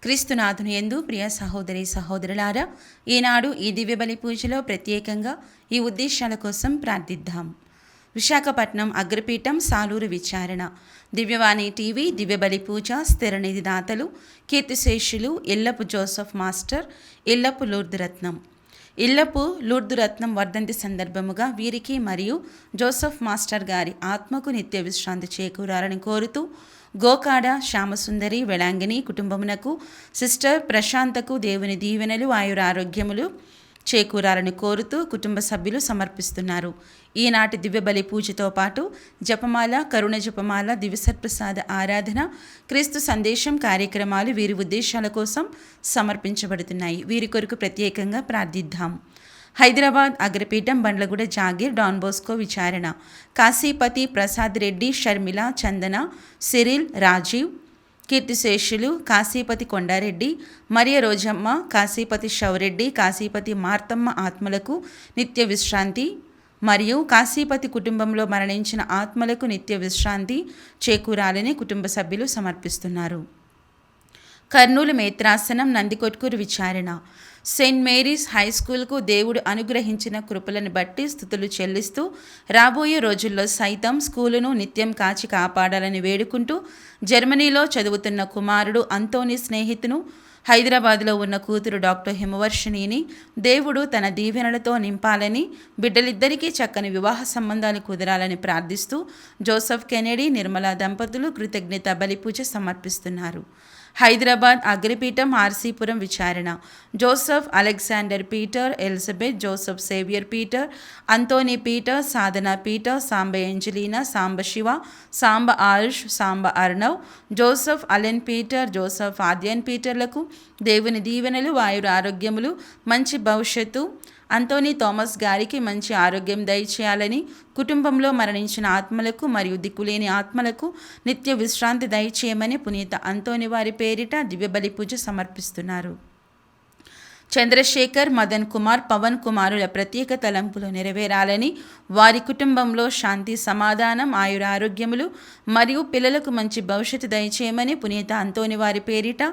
క్రీస్తునాథుని యందు ప్రియ సహోదరి సహోదరులారా, ఈనాడు ఈ దివ్య బలి పూజలో ప్రత్యేకంగా ఈ ఉద్దేశాల కోసం ప్రార్థిద్దాం. విశాఖపట్నం అగ్రపీఠం సాలూరు విచారణ, దివ్యవాణి టీవీ, దివ్య బలి పూజ స్థిరనిధి దాతలు కీర్తిశేషులు ఇల్లపు జోసెఫ్ మాస్టర్, ఇల్లపు లూర్దురత్నం. ఇల్లపు లూర్దురత్నం వర్ధంతి సందర్భముగా వీరికి మరియు జోసెఫ్ మాస్టర్ గారి ఆత్మకు నిత్య విశ్రాంతి చేకూరాలని కోరుతూ గోకాడ శ్యామసుందరి వెళాంగిని కుటుంబమునకు, సిస్టర్ ప్రశాంతకు దేవుని దీవెనలు ఆయురారోగ్యములు చేకూరాలని కోరుతూ కుటుంబ సభ్యులు సమర్పిస్తున్నారు. ఈనాటి దివ్యబలి పూజతో పాటు జపమాల, కరుణ జపమాల, దివ్యసత్ప్రసాద ఆరాధన, క్రీస్తు సందేశం కార్యక్రమాలు వీరి ఉద్దేశాల కోసం సమర్పించబడుతున్నాయి. వీరి కొరకు ప్రత్యేకంగా ప్రార్థిద్దాం. హైదరాబాద్ అగ్రపీఠం బండ్లగూడ జాగీర్ డాన్ బోస్కో విచారణ, కాశీపతి ప్రసాద్ రెడ్డి, షర్మిల, చందన, సిరిల్, రాజీవ్. కీర్తిశేషులు కాశీపతి కొండారెడ్డి, మరియ రోజమ్మ, కాశీపతి షౌరెడ్డి, కాశీపతి మార్తమ్మ ఆత్మలకు నిత్య విశ్రాంతి మరియు కాశీపతి కుటుంబంలో మరణించిన ఆత్మలకు నిత్య విశ్రాంతి చేకూరాలని కుటుంబ సభ్యులు సమర్పిస్తున్నారు. కర్నూలు మేత్రాసనం నందికొట్కూరు విచారణ, సెయింట్ మేరీస్ హై స్కూల్కు దేవుడు అనుగ్రహించిన కృపలను బట్టి స్తుతులు చెల్లిస్తూ రాబోయే రోజుల్లో సైతం స్కూలును నిత్యం కాచి కాపాడాలని వేడుకుంటూ జర్మనీలో చదువుతున్న కుమారుడు అంతోని స్నేహితును, హైదరాబాద్లో ఉన్న కూతురు డాక్టర్ హిమవర్షిణిని దేవుడు తన దీవెనలతో నింపాలని, బిడ్డలిద్దరికీ చక్కని వివాహ సంబంధాలు కుదరాలని ప్రార్థిస్తూ జోసెఫ్ కెనెడీ, నిర్మలా దంపతులు కృతజ్ఞత బలిపూజ సమర్పిస్తున్నారు. హైదరాబాద్ అగ్రపీఠం ఆర్సీపురం విచారణ, Joseph Alexander Peter, Elizabeth, Joseph Xavier Peter, Anthony Peter, Sadhana Peter, Samba Angelina, Samba Shiva, Samba Aarush, Samba Arnav, Joseph Allen Peter, Joseph Aadyan పీటర్లకు దేవుని దీవెనలు, వాయుర ఆరోగ్యములు, మంచి భవిష్యత్తు, అంతోనీ థామస్ గారికి మంచి ఆరోగ్యం దయచేయాలని, కుటుంబంలో మరణించిన ఆత్మలకు మరియు దిక్కులేని ఆత్మలకు నిత్య విశ్రాంతి దయచేయమని పునీత అంతోని వారి పేరిట దివ్యబలి పూజ సమర్పిస్తున్నారు. చంద్రశేఖర్, మదన్ కుమార్, పవన్ కుమారుల ప్రత్యేక తలంపులు నెరవేరాలని, వారి కుటుంబంలో శాంతి, సమాధానం, ఆయుర ఆరోగ్యములు మరియు పిల్లలకు మంచి భవిష్యత్తు దయచేయమని పునీత అంతోని వారి పేరిట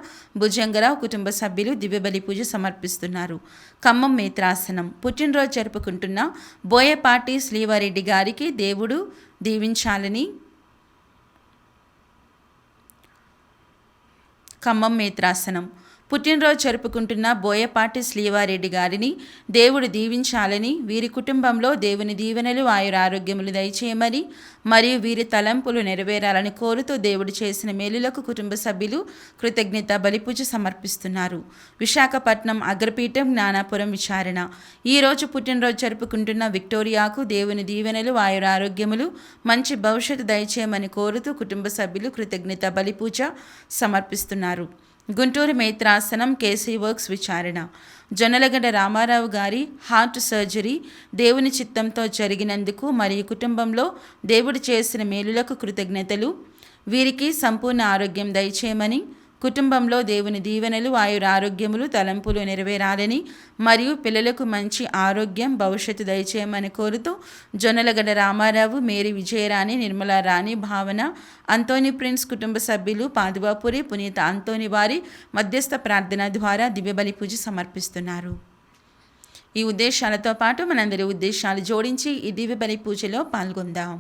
భుజంగరావు కుటుంబ సభ్యులు దివ్యబలి పూజ సమర్పిస్తున్నారు. ఖమ్మం మేత్రాసనం, పుట్టినరోజు జరుపుకుంటున్న బోయపాటి శ్రీవారెడ్డి గారికి దేవుడు దీవించాలని. ఖమ్మం మేత్రాసనం, పుట్టినరోజు జరుపుకుంటున్న బోయపాటి శ్రీవారెడ్డి గారిని దేవుడు దీవించాలని, వీరి కుటుంబంలో దేవుని దీవెనలు, ఆయుర ఆరోగ్యములు దయచేయమని మరియు వీరి తలంపులు నెరవేరాలని కోరుతూ దేవుడు చేసిన మేలులకు కుటుంబ సభ్యులు కృతజ్ఞత బలిపూజ సమర్పిస్తున్నారు. విశాఖపట్నం అగ్రపీఠం జ్ఞానాపురం విచారణ, ఈరోజు పుట్టినరోజు జరుపుకుంటున్న విక్టోరియాకు దేవుని దీవెనలు, ఆయుర ఆరోగ్యములు, మంచి భవిష్యత్తు దయచేయమని కోరుతూ కుటుంబ సభ్యులు కృతజ్ఞత బలిపూజ సమర్పిస్తున్నారు. గుంటూరు మేత్రాసనం కేసీ వర్క్స్ విచారణ, జొన్నలగడ్డ రామారావు గారి హార్ట్ సర్జరీ దేవుని చిత్తంతో జరిగినందుకు మరియు కుటుంబంలో దేవుడు చేసిన మేలులకు కృతజ్ఞతలు, వీరికి సంపూర్ణ ఆరోగ్యం దయచేయమని, కుటుంబంలో దేవుని దీవెనలు, ఆయుర ఆరోగ్యములు, తలంపులు నెరవేరాలని మరియు పిల్లలకు మంచి ఆరోగ్యం, భవిష్యత్తు దయచేయమని కోరుతూ జొన్నలగడ్డ రామారావు, మేరీ విజయరాణి, నిర్మలా రాణి, భావన, అంతోని ప్రిన్స్ కుటుంబ సభ్యులు పాదువాపురి పునీత అంతోని వారి మధ్యస్థ ప్రార్థన ద్వారా దివ్యబలి పూజ సమర్పిస్తున్నారు. ఈ ఉద్దేశాలతో పాటు మనందరి ఉద్దేశాలు జోడించి ఈ దివ్యబలి పూజలో పాల్గొందాం.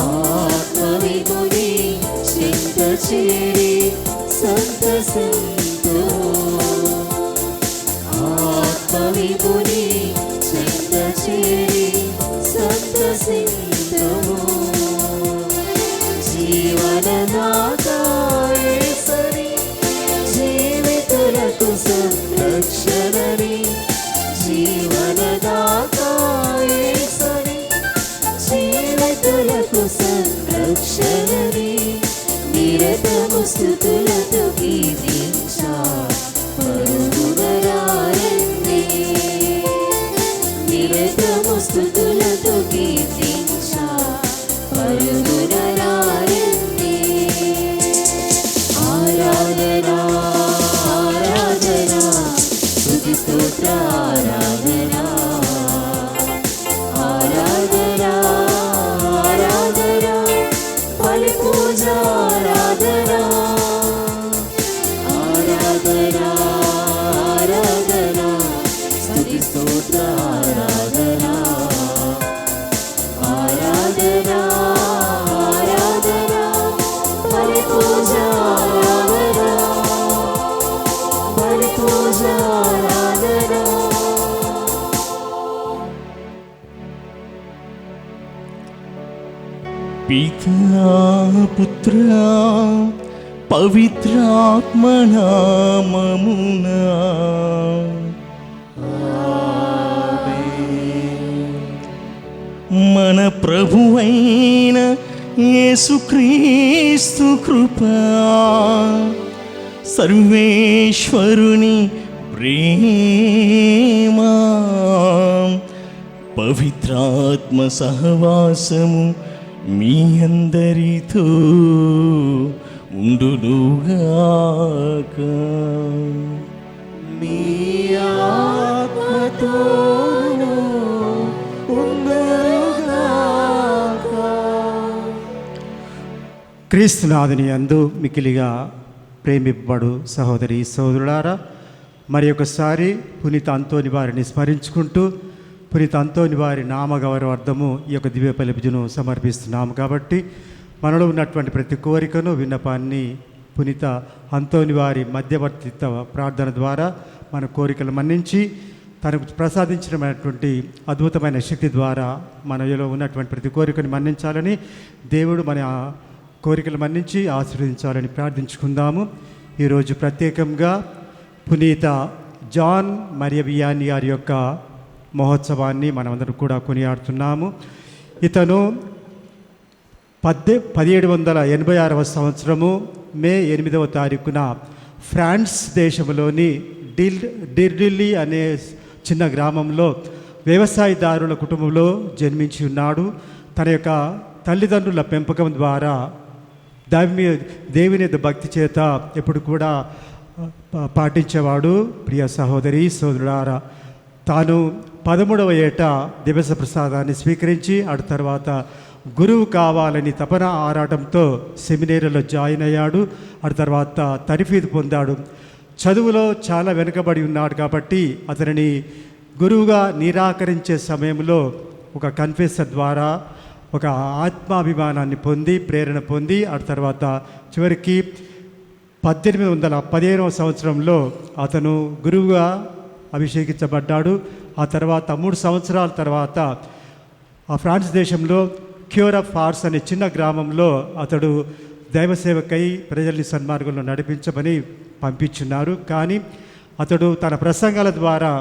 ఆత్మవిగుని చింత చేరి సంతసింతు, ఆత్మవిగుని చింత చేరి సంతసింతు, జీవనదాత యేసని జీవితులకు సంరక్షణని, జీవనదాత యేసని జీవితులకు సంరక్షణని, నిరతము స్తుతులతో కీర్తించా పరుగున రాయండి, స్తోత్ర ఆరాధనా ఆరాధనా ఆరాధనా బలి పూజ ఆరాధనా బలి పూజ ఆరాధనా పితా పుత్రా పవిత్రాత్మనామమునా మన ప్రభువైన యేసుక్రీస్తు కృపా సర్వేశ్వరుని ప్రేమ పవిత్రాత్మ సహవాసము మీ అందరితో ఉండునుగాక. మీ ఆత్మతోను ఉండునుగాక. క్రీస్తునాథుని యందు మికిలిగా ప్రేమింపబడు సహోదరి సహోదరులారా, మరి ఒకసారి పునీత అంతోని వారిని స్మరించుకుంటూ పునీత అంతోని వారి నామగౌరవార్థము ఈ యొక్క దివ్య బలిపూజను సమర్పిస్తున్నాము. కాబట్టి మనలో ఉన్నటువంటి ప్రతి కోరికను విన్నపాన్ని పునీత అంతోని వారి మధ్యవర్తిత్వ ప్రార్థన ద్వారా మన కోరికలు మన్నించి తనకు ప్రసాదించినటువంటి అద్భుతమైన శక్తి ద్వారా మనలో ఉన్నటువంటి ప్రతి కోరికను మన్నించాలని, దేవుడు మన కోరికలు మన్నించి ఆశీర్వదించాలని ప్రార్థించుకుందాము. ఈరోజు ప్రత్యేకంగా పునీత జాన్ మరియ వియాని గారి యొక్క మహోత్సవాన్ని మనమందరం కూడా కొనియాడుతున్నాము. ఇతను 1786వ సంవత్సరము మే 8వ తారీఖున ఫ్రాన్స్ దేశంలోని డిర్డిల్లీ అనే చిన్న గ్రామంలో వ్యవసాయదారుల కుటుంబంలో జన్మించి ఉన్నాడు. తన యొక్క తల్లిదండ్రుల పెంపకం ద్వారా దేవుని భక్తి చేత ఎప్పుడు కూడా పాటించేవాడు. ప్రియ సహోదరి సోదరులారా, తాను 13వ ఏట దివస ప్రసాదాన్ని స్వీకరించి ఆ తర్వాత గురువు కావాలని తపన ఆరాటంతో సెమినేరీలో జాయిన్ అయ్యాడు. ఆ తర్వాత తర్ఫీదు పొందాడు. చదువులో చాలా వెనుకబడి ఉన్నాడు కాబట్టి అతనిని గురువుగా నిరాకరించే సమయంలో ఒక కన్ఫెసర్ ద్వారా ఒక ఆత్మాభిమానాన్ని పొంది ప్రేరణ పొంది ఆ తర్వాత చివరికి 1815వ సంవత్సరంలో అతను గురువుగా అభిషేకించబడ్డాడు. ఆ తర్వాత 3 సంవత్సరాల తర్వాత ఆ ఫ్రాన్స్ దేశంలో క్యూర్ ఆఫ్ ఫార్స్ అనే చిన్న గ్రామంలో అతడు దైవసేవకై ప్రజల్ని సన్మార్గంలో నడిపించమని పంపించున్నారు. కానీ అతడు తన ప్రసంగాల ద్వారా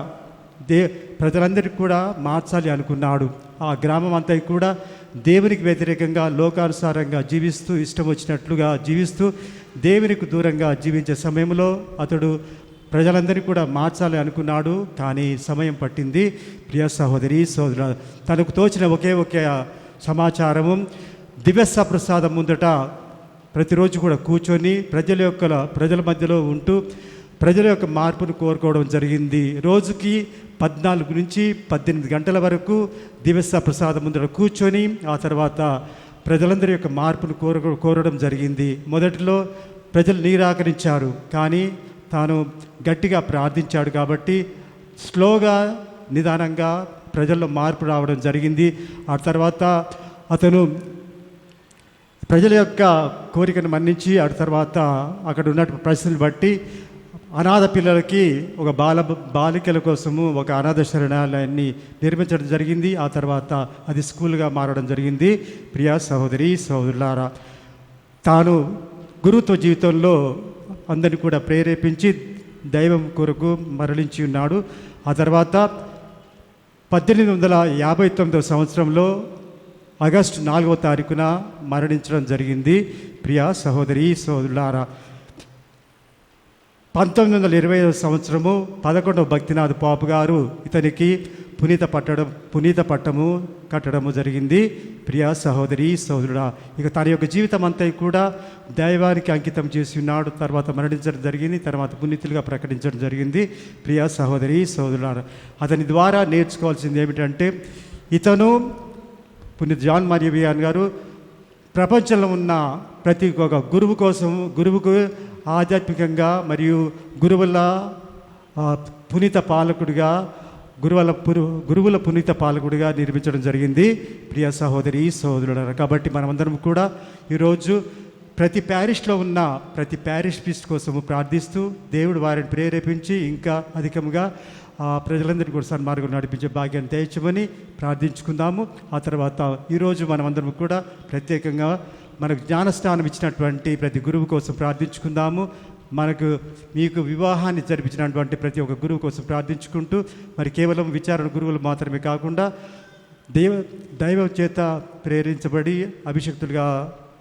ప్రజలందరికీ కూడా మార్చాలి అనుకున్నాడు. ఆ గ్రామం అంతా కూడా దేవునికి వ్యతిరేకంగా లోకానుసారంగా జీవిస్తూ ఇష్టం వచ్చినట్లుగా జీవిస్తూ దేవునికి దూరంగా జీవించే సమయంలో అతడు ప్రజలందరినీ కూడా మార్చాలి అనుకున్నాడు. కానీ సమయం పట్టింది. ప్రియ సహోదరి సోదరు, తనకు తోచిన ఒకే సమాచారము దివ్య ప్రసాదం ముందట ప్రతిరోజు కూడా కూర్చొని ప్రజల మధ్యలో ఉంటూ ప్రజల యొక్క మార్పును కోరుకోవడం జరిగింది. రోజుకి 14 నుంచి 18 గంటల వరకు దివ్య ప్రసాదం ముందర కూర్చొని ఆ తర్వాత ప్రజలందరి యొక్క మార్పును కోరడం జరిగింది. మొదటిలో ప్రజలు నిరాకరించారు, కానీ తాను గట్టిగా ప్రార్థించాడు కాబట్టి స్లోగా నిదానంగా ప్రజల్లో మార్పు రావడం జరిగింది. ఆ తర్వాత అతను ప్రజల యొక్క కోరికను మన్నించి ఆ తర్వాత అక్కడ ఉన్న పరిస్థితులు బట్టి అనాథ పిల్లలకి ఒక బాలికల కోసము ఒక అనాథ శరణాలయాన్ని నిర్మించడం జరిగింది. ఆ తర్వాత అది స్కూల్గా మారడం జరిగింది. ప్రియా సహోదరి సహోదరులారా, తాను గురుత్వ జీవితంలో అందరిని కూడా ప్రేరేపించి దైవం కొరకు మరలించి ఉన్నాడు. ఆ తర్వాత 1859వ సంవత్సరంలో ఆగస్టు 4వ తారీఖున మరణించడం జరిగింది. ప్రియా సహోదరి సహోదరులారా, 1920వ సంవత్సరము 11వ భక్తినాథ్ పాపు గారు ఇతనికి పునీత పట్టము కట్టడము జరిగింది. ప్రియా సహోదరి సహోదరుడా, ఇక తన యొక్క జీవితం అంతా కూడా దైవానికి అంకితం చేసి ఉన్నాడు. తర్వాత మరణించడం జరిగింది. తర్వాత పునీతులుగా ప్రకటించడం జరిగింది. ప్రియా సహోదరి సహోదరుడా, అతని ద్వారా నేర్చుకోవాల్సింది ఏమిటంటే, ఇతను పునీత జాన్ మరియ వియాని గారు ప్రపంచంలో ఉన్న ప్రతి ఒక్క గురువుకు ఆధ్యాత్మికంగా మరియు గురువుల పునీత పాలకుడిగా గురువుల పునీత పాలకుడిగా నిర్మించడం జరిగింది. ప్రియ సహోదరి సహోదరులారా, కాబట్టి మనమందరం కూడా ఈరోజు ప్రతి ప్యారిష్లో ఉన్న ప్రతి ప్యారిష్ ప్రీస్ట్ కోసము ప్రార్థిస్తూ దేవుడు వారిని ప్రేరేపించి ఇంకా అధికంగా ప్రజలందరినీ కూడా సన్మార్గం నడిపించే భాగ్యాన్ని దయచేయమని ప్రార్థించుకుందాము. ఆ తర్వాత ఈరోజు మనమందరం కూడా ప్రత్యేకంగా మనకు జ్ఞానస్నానం ఇచ్చినటువంటి ప్రతి గురువు కోసం ప్రార్థించుకుందాము. మీకు వివాహాన్ని జరిపించినటువంటి ప్రతి ఒక్క గురువు కోసం ప్రార్థించుకుంటూ, మరి కేవలం విచారణ గురువులు మాత్రమే కాకుండా దైవం చేత ప్రేరించబడి అభిషక్తులుగా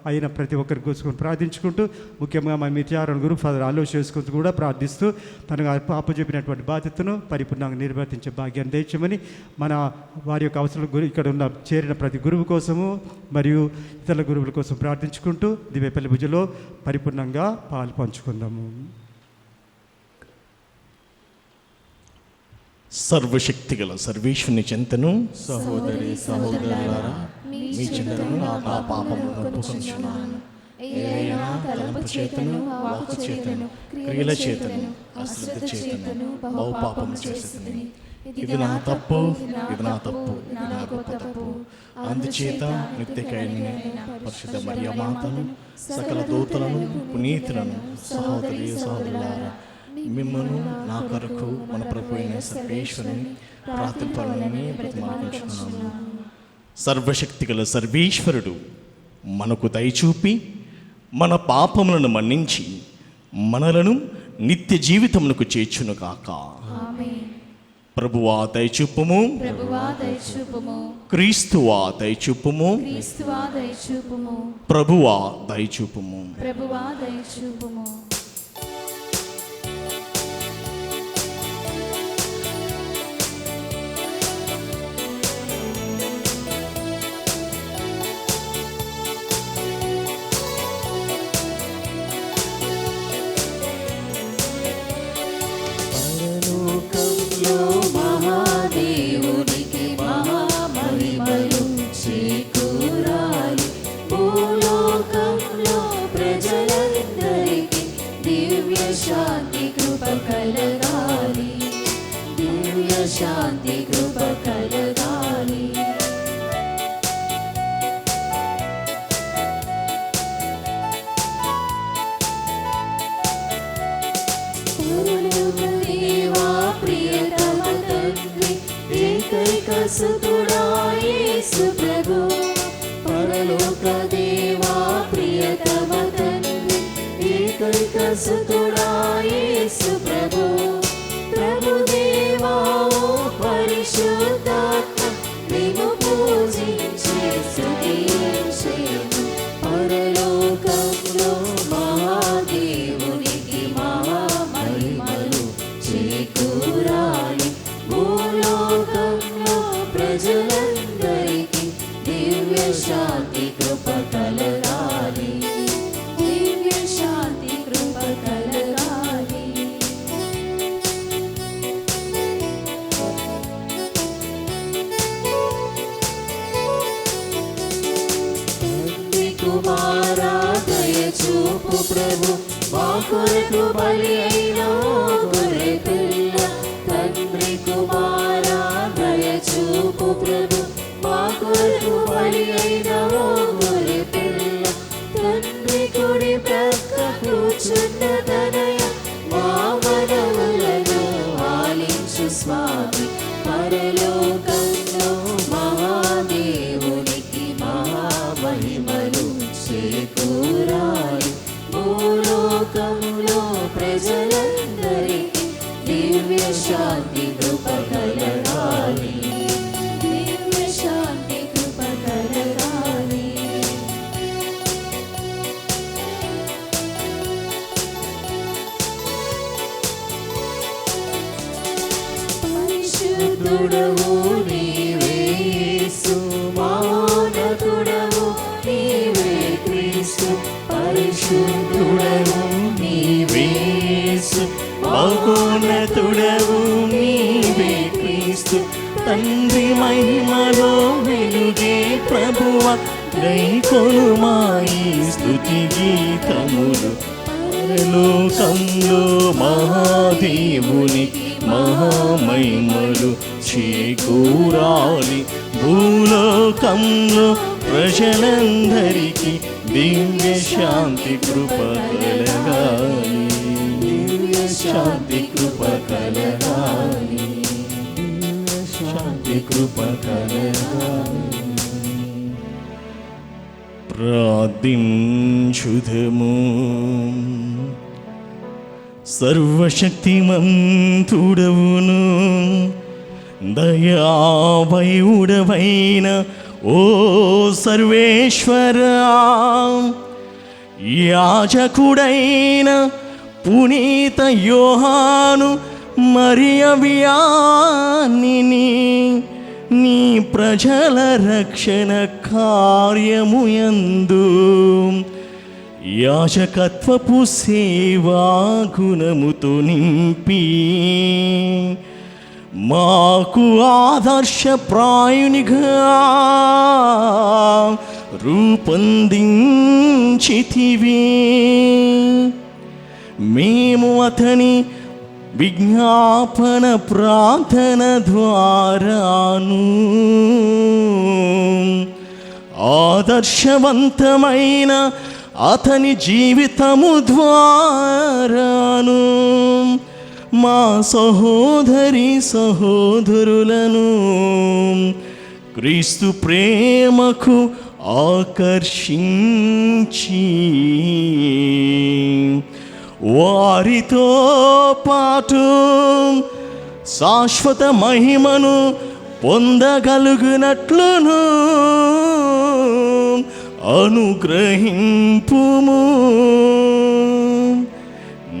అయిన ప్రతి ఒక్కరి కోసం ప్రార్థించుకుంటూ, ముఖ్యంగా మా విచారణ గురువు ఫాదర్ ఆలోచన చేసుకుంటూ కూడా ప్రార్థిస్తూ తనకు అప్పచెప్పినటువంటి బాధ్యతను పరిపూర్ణంగా నిర్వర్తించే భాగ్యాన్ని దయచేయమని వారి యొక్క అవసరం ఇక్కడ ఉన్న చేరిన ప్రతి గురువు కోసము మరియు ఇతర గురువుల కోసం ప్రార్థించుకుంటూ దివ్యపల్లి పూజలో పరిపూర్ణంగా పాలు పంచుకుందాము. సర్వశక్తిగల సర్వేశ్వరుని చెంతను సహోదరి సహోదరులారా, మీ చింతను నా పాపములను ఒప్పుకొనుచున్నాను. ఏలైనా తలంపు చేతను, వాక్కు చేతను, క్రియల చేతను, అశ్రద్ధ చేతను బహుపాపము చేసితిని. ఇది నా తప్పు, ఇది నా తప్పు, ఇది నా గొప్ప తప్పు. అందుచేత నిత్యకైన పరిశుద్ధ మరియ మాతను, సకల దూతలను, పునీతులను, సహోదరి సహోదరులారా, మిమ్మను నా కొరకు మన ప్రభు అయిన సర్వేశ్వరుని ప్రార్థింపాలని బ్రతిమాలుకొనుచున్నాను. సర్వశక్తిగల సర్వేశ్వరుడు మనకు దయచూపి మన పాపములను మన్నించి మనలను నిత్య జీవితమునకు చేర్చును కాక. ప్రభువా దయచూపుము, ప్రభువా దయచూపుము, క్రీస్తువా దయచూపుము, క్రీస్తువా దయచూపుము, ప్రభువా దయచూపుము. ప్రభువా దయచూపుము. మహాదేవునికి మహామహిమలు చేకూరాలి. భూలోకంలో ప్రజలందరికీ దివ్య శాంతి కృప కలగాలి. దివ్య శాంతి కృప కలగాలి. దేవా ప్రియతమ తండ్రి, ఏకైక సుతుడా యేసు ప్రభు. పరలోక దేవా ప్రియతమ తండ్రి, ఏకైక సుతుడా యేసు ప్రభు. ప్రభుదేవా పరిశుద్ధాత్మ, మేము పూజించే స్తుతించేము. పరలోకంలో మహాదేవునికి మహామహిమలు చేకూరాలి. భూలోకంలో ప్రజలందరికీ దివ్య శాంతి కృప కలగాలి. దివ్య శాంతి కృప కలగాలి. తండ్రి కుమారా దయచూపు ప్రభు, మా కొరకు బలి అయిన గొర్రె పిల్ల. తండ్రి కుమారా దయచూపు ప్రభు, మా కొరకు బలి అయిన గొర్రె పిల్ల. తండ్రి కుడి ప్రక్క కూర్చున్న తనయ, మా మనవులను ఆలించు స్వామి. పరలోకంలో మహాదేవునికి మహామహిమలు చేకూరాలి. భూలోకంలో ప్రజలందరికీ దివ్య శాంతి కృప కలగాలి. దివ్య శాంతి కృప కలగాలి. పరిశుద్ధుడవు నీవే యేసు, మహోన్నతుడవు నీవే క్రీస్తు. పరిశుద్ధుడవు నీవే యేసు, మహోన్నతుడవు నీవే క్రీస్తు. తండ్రి మహిమలో వెలుగే ప్రభువ, గైకొనుమా ఈ స్తుతి గీతములు. పరలోకంలో మహాదేవునికి మహామహిమలు చేకూరాలి. భూలోకంలో ప్రజలందరికీ దివ్య శాంతి కృప కలగాలి. దివ్య శాంతి కృప కలగాలి. శాంతి కృప కలగాలి. ప్రార్థించుదము. సర్వశక్తిమంతుడవును దయామయుడవైన ఓ సర్వేశ్వరా, యాజకుడైన పునీత యోహాను మరియ వియానిని నీ ప్రజల రక్షణ కార్యముయందు యాజకత్వపు సేవా గుణముతో నింపి మాకు ఆదర్శప్రాయునిగా రూపొందించితివి. మేము అతని విజ్ఞాపన ప్రార్థన ద్వారాను ఆదర్శవంతమైన అతని జీవితము ద్వారాను మా సహోదరి సహోదరులను క్రీస్తు ప్రేమకు ఆకర్షించి వారితో పాటు శాశ్వత మహిమను పొందగలుగునట్లును అనుగ్రహింపుము.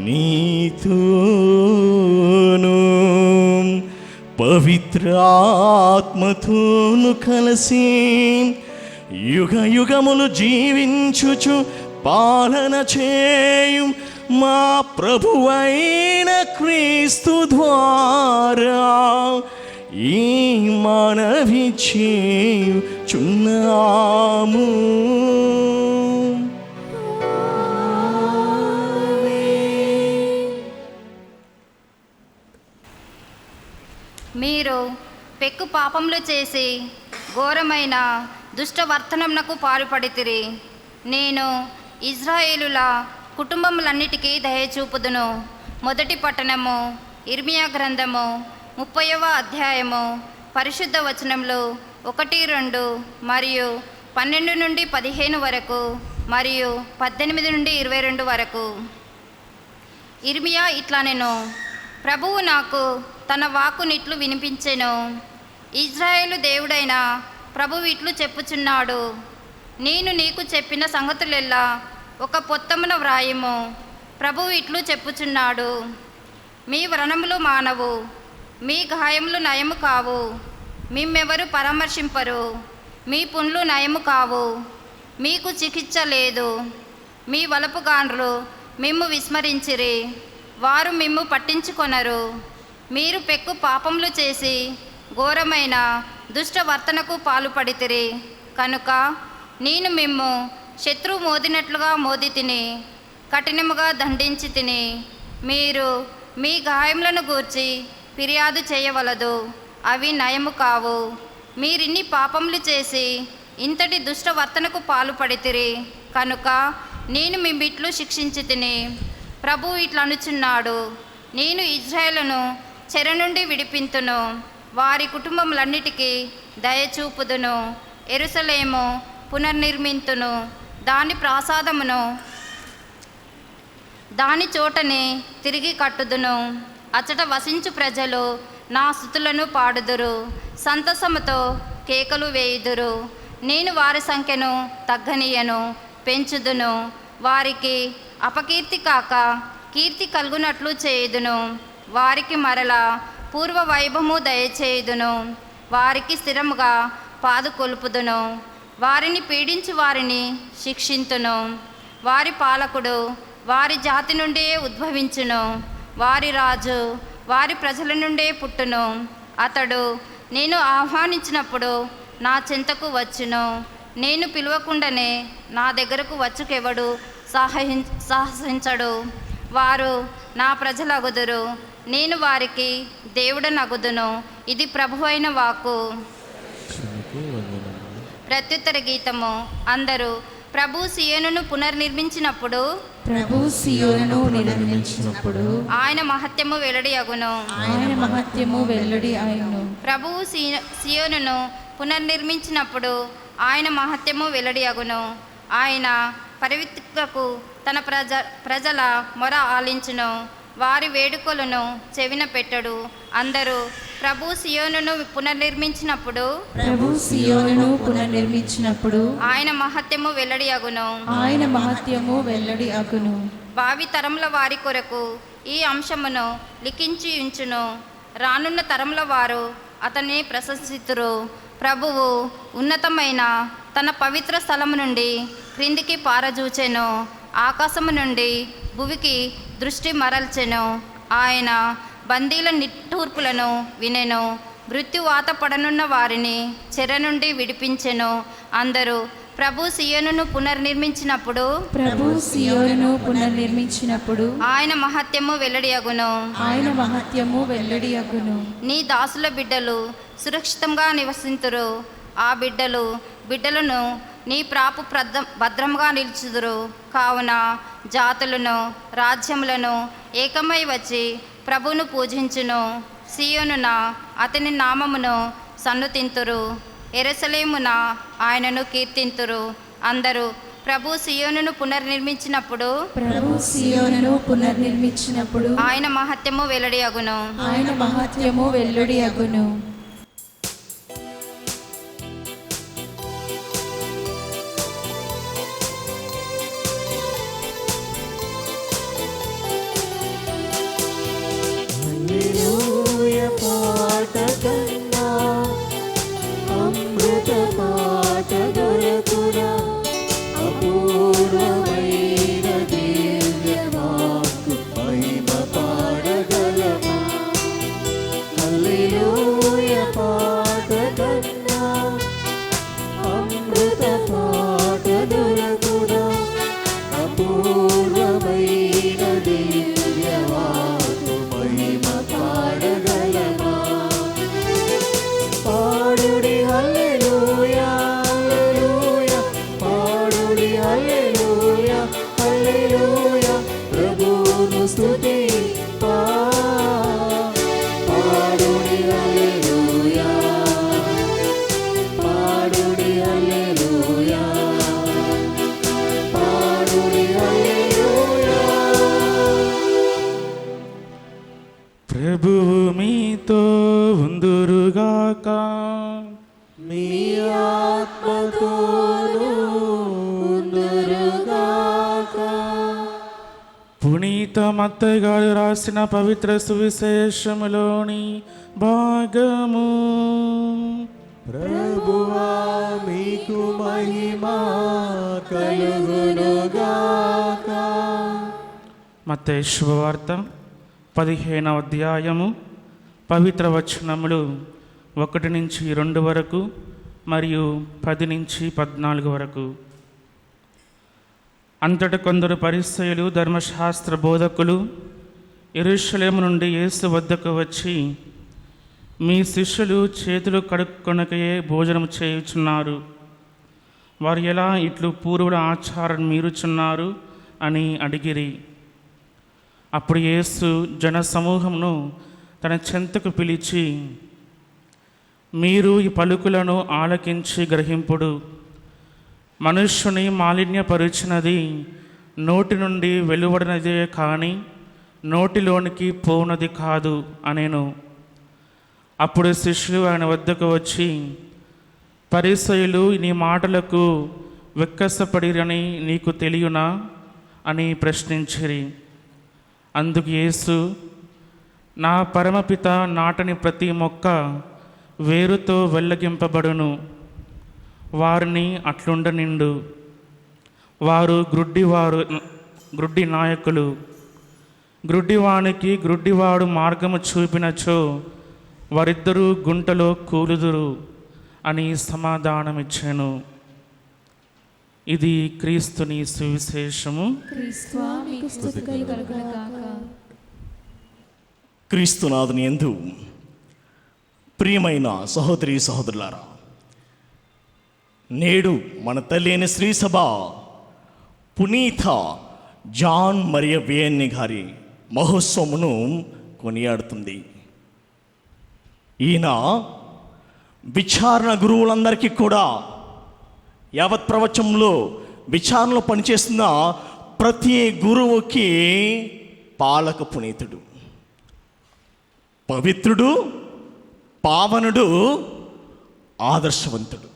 నీతోను పవిత్రాత్మతోను కలిసి యుగ యుగములు జీవించుచు పాలన చేయు మా ప్రభువైన క్రీస్తు ద్వారా ఈ మనవి చేయుచున్నాము. మీరు పెక్కు పాపములు చేసి ఘోరమైన దుష్టవర్తనమునకు పాల్పడితిరి. నేను ఇజ్రాయేలుల కుటుంబములన్నిటికీ దయచూపుదును. మొదటి పట్టణము ఇర్మియా గ్రంథము 30వ అధ్యాయము పరిశుద్ధ వచనములు 1, 2 మరియు 12 నుండి 15 వరకు మరియు 18 నుండి 22 వరకు. ఇర్మియా ఇట్లనెను, ప్రభువు నాకు తన వాక్కునిట్లు వినిపించెను. ఇజ్రాయేలు దేవుడైన ప్రభువు ఇట్లు చెప్పుచున్నాడు, నేను నీకు చెప్పిన సంగతులెల్లా ఒక పొత్తమున వ్రాయము. ప్రభువు ఇట్లు చెప్పుచున్నాడు, మీ వ్రణములు మానవు, మీ గాయములు నయము కావు, మిమ్మెవరు పరామర్శింపరు, మీ పుండ్లు నయము కావు, మీకు చికిత్స లేదు. మీ వలపుగాండ్రులు మిమ్ము విస్మరించిరి, వారు మిమ్ము పట్టించుకొనరు. మీరు పెక్కు పాపములు చేసి ఘోరమైన దుష్టవర్తనకు పాలుపడితిరి కనుక నేను మిమ్ము శత్రువు మోదినట్లుగా మోది తిని కఠినముగా దండించి తిని. మీరు మీ గాయములను గూర్చి ఫిర్యాదు చేయవలదు, అవి నయము కావు. మీరిన్ని పాపములు చేసి ఇంతటి దుష్టవర్తనకు పాలుపడితిరి కనుక నేను మీ బిట్లు శిక్షించి తిని. ప్రభువు ఇట్లనుచున్నాడు, నేను ఇజ్రాయేలును చెర నుండి విడిపింతును, వారి కుటుంబములన్నిటికీ దయచూపుదును. యెరూషలేము పునర్నిర్మింతును, దాని ప్రాసాదమును దాని చోటనే తిరిగి కట్టుదును. అచట వసించు ప్రజలు నా స్తుతులను పాడుదురు, సంతసముతో కేకలు వేయుదురు. నేను వారి సంఖ్యను తగ్గనీయను, పెంచుదును. వారికి అపకీర్తి కాక కీర్తి కలుగునట్లు చేయుదును. వారికి మరలా పూర్వ వైభవము దయచేయుదును. వారికి స్థిరముగా పాదుకొల్పుదును. వారిని పీడించి వారిని శిక్షింతును. వారి పాలకుడు వారి జాతి నుండే ఉద్భవించును. వారి రాజు వారి ప్రజల నుండే పుట్టును. అతడు నేను ఆహ్వానించినప్పుడు నా చెంతకు వచ్చును. నేను పిలవకుండానే నా దగ్గరకు వచ్చుకెవడు సాహసించడు. వారు నా ప్రజలగుదురు, నేను వారికి దేవుడనగుదును. ఇది ప్రభువైన వాక్కు. ప్రత్యుత్తర గీతము. అందరూ ప్రభు సియోనును పునర్నిర్మించినప్పుడు ప్రభు సియోనును నిర్మించినప్పుడు ఆయన మహత్యము వెల్లడి అగును. ఆయన మహత్యము వెల్లడి అయ్యును. ప్రభువు సియోనును పునర్నిర్మించినప్పుడు ఆయన మహత్యము వెల్లడి అగును. ఆయన పరివిత్తులకు తన ప్రజల మొర ఆలించును. వారి వేడుకలను చెవిన పెట్టడు. అందరూ ప్రభు సియోనును పునర్నిర్మించినప్పుడు ప్రభు సియోనును పునర్నిర్మించినప్పుడు ఆయన మహత్యము వెల్లడి అగును. ఆయన మహత్యము వెల్లడి అగును. భావి తరముల వారి కొరకు ఈ అంశమును లిఖించి ఉంచును. రానున్న తరముల వారు అతన్ని ప్రశంసితురు. ప్రభువు ఉన్నతమైన తన పవిత్ర స్థలము నుండి క్రిందికి పారజూచెను. ఆకాశము నుండి భువికి దృష్టి మరల్చెను. ఆయన బందీల నిట్టూర్పులను వినెను. మృత్యువాత పడనున్న వారిని చెర నుండి విడిపించెను. అందరూ ప్రభు సియోనును పునర్నిర్మించినప్పుడు ప్రభు సియోనును పునర్నిర్మించినప్పుడు ఆయన మహత్యము వెల్లడి అగును. ఆయన మహత్యము వెల్లడి అగును. నీ దాసుల బిడ్డలు సురక్షితంగా నివసింతురు. ఆ బిడ్డలను నీ ప్రాపు భద్రంగా నిలుచుదురు. కావున జాతులను రాజ్యములను ఏకమై వచ్చి ప్రభువును పూజించును. సియోనున అతని నామమును సన్నుతింతురు. యెరూషలేమున ఆయనను కీర్తింతురు. అందరూ ప్రభు సియోనును పునర్నిర్మించినప్పుడు ప్రభు సియోనును పునర్నిర్మించినప్పుడు ఆయన మహత్యము వెల్లడి అగును. ఆయన మహత్యము వెల్లడి అగును. ప్రభువు మీతో ఉందురుగాక. మీ ఆత్మతోనూ ఉందురుగాక. పునీత మత్తయి గారు రాసిన పవిత్ర సువిశేషములోని భాగము. ప్రభువా మీకు మహిమ కలుగునుగాక. మత్తయి శుభవార్త 15వ అధ్యాయము పవిత్ర వచనములు 1 నుంచి 2 వరకు మరియు 10 నుంచి 14 వరకు. అంతట కొందరు పరిసయ్యులు ధర్మశాస్త్ర బోధకులు యెరూషలేము నుండి యేసు వద్దకు వచ్చి, మీ శిష్యులు చేతులు కడుక్కొనకయే భోజనం చేయుచున్నారు, వారు ఎలా ఇట్లు పూర్వుల ఆచారం మీరుచున్నారు అని అడిగిరి. అప్పుడు యేసు జన సమూహమును తన చెంతకు పిలిచి, మీరు ఈ పలుకులను ఆలకించి గ్రహింపుడు. మనుష్యుని మాలిన్యపరుచినది నోటి నుండి వెలువడినదే కానీ నోటిలోనికి పోనది కాదు అనేను. అప్పుడు శిష్యులు ఆయన వద్దకు వచ్చి, పరిసయ్యులు నీ మాటలకు వెక్కసపడిరని నీకు తెలియనా అని ప్రశ్నించిరి. అందుకు యేసు, నా పరమపిత నాటని ప్రతి మొక్క వేరుతో వెల్లగింపబడును, వారిని అట్లుండనిండు. వారు గ్రుడ్డి నాయకులు. గ్రుడ్డివానికి గ్రుడ్డివాడు మార్గము చూపినచో వారిద్దరూ గుంటలో కూలుదురు అని సమాధానమిచ్చాను. ఇది క్రీస్తుని సువిశేషము. క్రీస్తువా మీకు స్తుతి కలుగునుగాక. క్రీస్తునాథుని యందు ప్రియమైన సహోదరి సహోదరులారా, నేడు మన తల్లి అయిన శ్రీ సభ పునీత జాన్ మరియ వియన్ని గారి మహోత్సవమును కొనియాడుతుంది. ఈయన విచారణ గురువులందరికీ కూడా యావత్ ప్రపంచంలో విచారణలో పనిచేస్తున్న ప్రతి గురువుకి పాలక పునీతుడు, పవిత్రుడు, పావనుడు, ఆదర్శవంతుడు.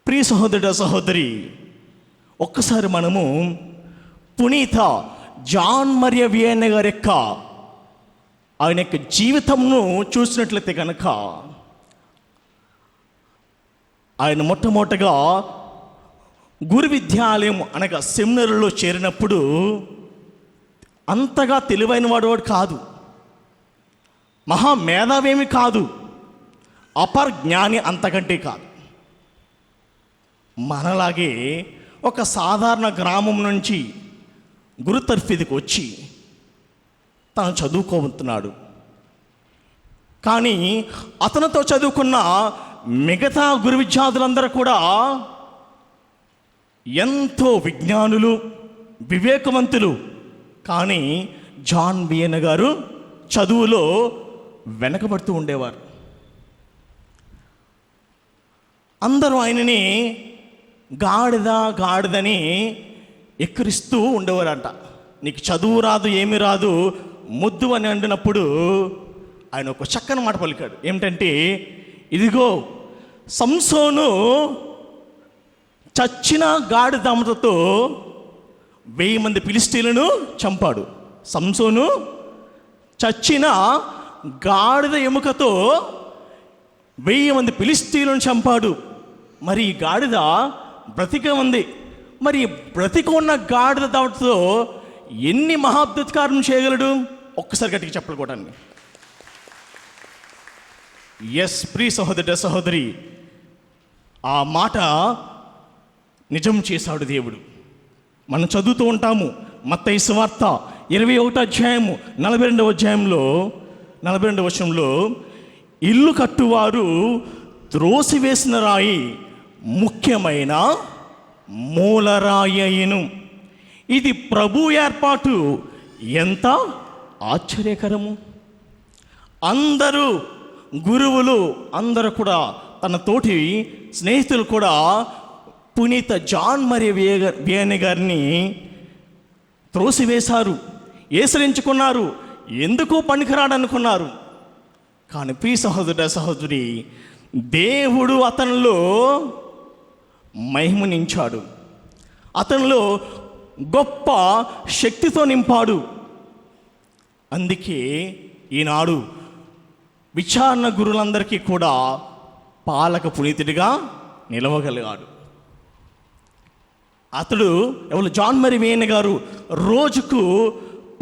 ప్రియ సహోదరుడు సహోదరి, ఒక్కసారి మనము పునీత జాన్ మరియ వియన్ని గారి యొక్క ఆయన యొక్క జీవితంను చూసినట్లయితే కనుక ఆయన మొట్టమొదటగా గురు విద్యాలయం అనగా సెమినరీలో చేరినప్పుడు అంతగా తెలివైన వాడు కాదు, మహా మేధావేమి కాదు, అపర జ్ఞాని అంతకంటే కాదు. మనలాగే ఒక సాధారణ గ్రామం నుంచి గురు తర్ఫీదుకి వచ్చి తను చదువుకోబోతున్నాడు. కానీ అతనితో చదువుకున్న మిగతా గురు విద్యార్థులందరూ కూడా ఎంతో విజ్ఞానులు, వివేకవంతులు. కానీ జాన్ వియన్ని గారు చదువులో వెనకబడుతూ ఉండేవారు. అందరూ ఆయనని గాడిదని ఎక్కిరిస్తూ ఉండేవారంట. నీకు చదువు రాదు, ఏమి రాదు, ముద్దు అని అంటున్నప్పుడు ఆయన ఒక చక్కని మాట పలికాడు. ఏమిటంటే, ఇదిగో సంసోను చచ్చిన గాడిద అమృతతో 1000 మంది ఫిలిష్తీయులను చంపాడు. సంసోను చచ్చిన గాడిద ఎముకతో 1000 మంది ఫిలిష్తీయులను చంపాడు. మరి ఈ గాడిద బ్రతిక ఉంది. మరి బ్రతిక ఉన్న గాడిద దాటితో ఎన్ని మహాద్భుతకారం చేయగలడు? ఒక్కసారి గట్టిగా చెప్పలుకోవటాన్ని. ఎస్, ప్రియ సహోదర సహోదరి, ఆ మాట నిజం చేశాడు దేవుడు. మనం చదువుతూ ఉంటాము మత్తయి సువార్త 21వ అధ్యాయము 42వ అధ్యాయంలో 42వ వచనంలో, ఇల్లు కట్టువారు త్రోసివేసిన రాయి ముఖ్యమైన మూలరాయి అయ్యెను. ఇది ప్రభు ఏర్పాటు, ఎంత ఆశ్చర్యకరము. అందరూ గురువులు అందరూ కూడా, తన తోటి స్నేహితులు కూడా పునీత జాన్ మరియ వియన్ని గారిని త్రోసివేశారు, ఏసరించుకున్నారు, ఎందుకు పనికిరాడనుకున్నారు. కానీ ప్రియ సహోదర సహోదరి, దేవుడు అతనిలో మహిమనించాడు, అతనిలో గొప్ప శక్తితో నింపాడు. అందుకే ఈనాడు విచారణ గురులందరికీ కూడా పాలక పునీతుడిగా నిలవగలిగాడు. అతడు ఎవరు? జాన్ మరియ వియన్ని గారు రోజుకు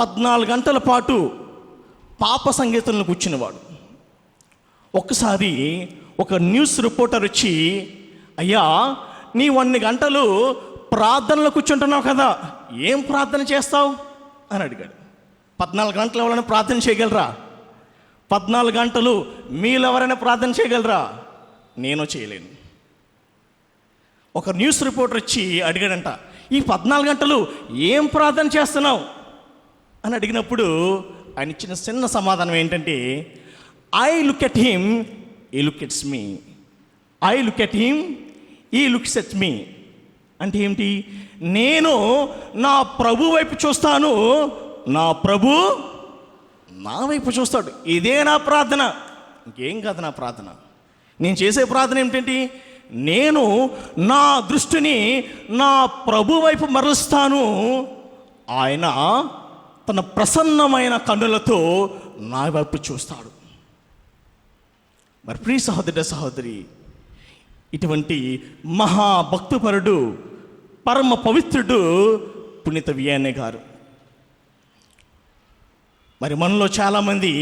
14 గంటల పాటు పాప సంగీతంలో కూర్చునేవాడు. ఒక్కసారి ఒక న్యూస్ రిపోర్టర్ వచ్చి, అయ్యా, నీవు అన్ని గంటలు ప్రార్థనలో కూర్చుంటున్నావు కదా, ఏం ప్రార్థన చేస్తావు అని అడిగాడు. 14 గంటలు ఎవరైనా ప్రార్థన చేయగలరా? 14 గంటలు మీలో ఎవరైనా ప్రార్థన చేయగలరా? నేను చేయలేను. ఒక న్యూస్ రిపోర్టర్ వచ్చి అడిగాడంట, ఈ 14 గంటలు ఏం ప్రార్థన చేస్తున్నావు అని అడిగినప్పుడు ఆయన ఇచ్చిన చిన్న సమాధానం ఏంటంటే, I look at him, he look at me. I look at him, he looks at me. అంటే ఏమిటి? నేను నా ప్రభు వైపు చూస్తాను, నా ప్రభు నా వైపు చూస్తాడు. ఇదే నా ప్రార్థన, ఇంకేం కాదు నా ప్రార్థన. నేను చేసే ప్రార్థన ఏమిటంటే, నేను నా దృష్టిని నా ప్రభు వైపు మరలుస్తాను, ఆయన తన ప్రసన్నమైన కన్నులతో నా వైపు చూస్తాడు. మరి ప్రియ సహోదర సహోదరి, ఇటువంటి మహాభక్తుపరుడు, పరమ పవిత్రుడు పునీత వియన్ని గారు. మరి మనలో చాలామంది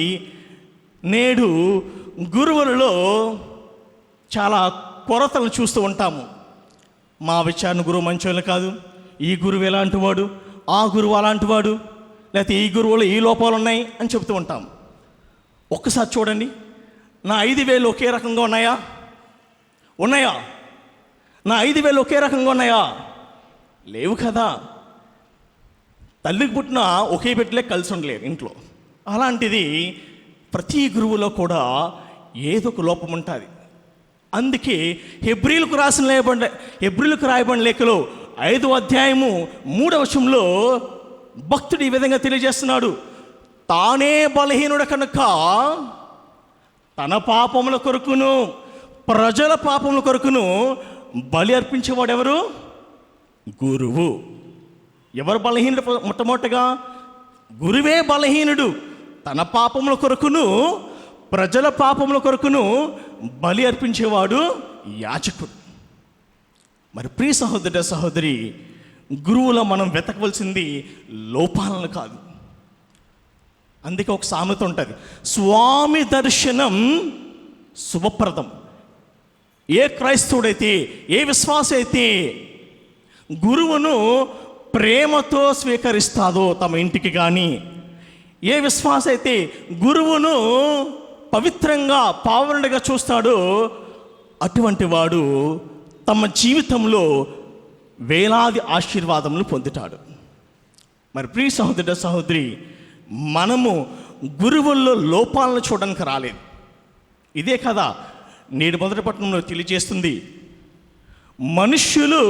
నేడు గురువులలో చాలా కొరతలు చూస్తూ ఉంటాము. మా విచారణ గురువు మంచోళ్ళు కాదు, ఈ గురువు ఎలాంటి వాడు, ఆ గురువు అలాంటి వాడు, లేకపోతే ఈ గురువులో ఈ లోపాలు ఉన్నాయి అని చెప్తూ ఉంటాం. ఒక్కసారి చూడండి, నా 5,000 ఒకే రకంగా ఉన్నాయా? ఉన్నాయా? నా 5,000 ఒకే రకంగా ఉన్నాయా? లేవు కదా. తల్లికి పుట్టిన ఒకే బిడ్డలే కలిసి ఉండలేరు ఇంట్లో. అలాంటిది ప్రతి గురువులో కూడా ఏదో ఒక లోపం ఉంటుంది. అందుకే హెబ్రీలకు రాయబడిన లేఖలో 5వ అధ్యాయము 3వ వచనంలో భక్తుడు ఈ విధంగా తెలియజేస్తున్నాడు, తానే బలహీనుడు కనుక తన పాపముల కొరకును ప్రజల పాపముల కొరకును బలి అర్పించేవాడు ఎవరు? గురువు. ఎవరు బలహీనుడు? మొట్టమొదటిగా గురువే బలహీనుడు. తన పాపముల కొరకును ప్రజల పాపముల కొరకును బలి అర్పించేవాడు యాజకుడు. మరి ప్రియ సహోదర సహోదరి, గురువులో మనం వెతకవలసింది లోపాలను కాదు. అందుకే ఒక సామెత ఉంటుంది, స్వామి దర్శనం శుభప్రదం. ఏ క్రైస్తవుడైతే, ఏ విశ్వాస అయితే గురువును ప్రేమతో స్వీకరిస్తాదో తమ ఇంటికి కానీ, ఏ విశ్వాస అయితే గురువును పవిత్రంగా పావనుడిగా చూస్తాడో అటువంటి వాడు తమ జీవితంలో వేలాది ఆశీర్వాదములు పొందుతాడు. మరి ప్రియ సహోదర సహోదరి, మనము గురువుల్లో లోపాలను చూడడానికి రాలేదు. ఇదే కదా నేడు మొదటి పట్టణంలో తెలియజేస్తుంది. మనుష్యులు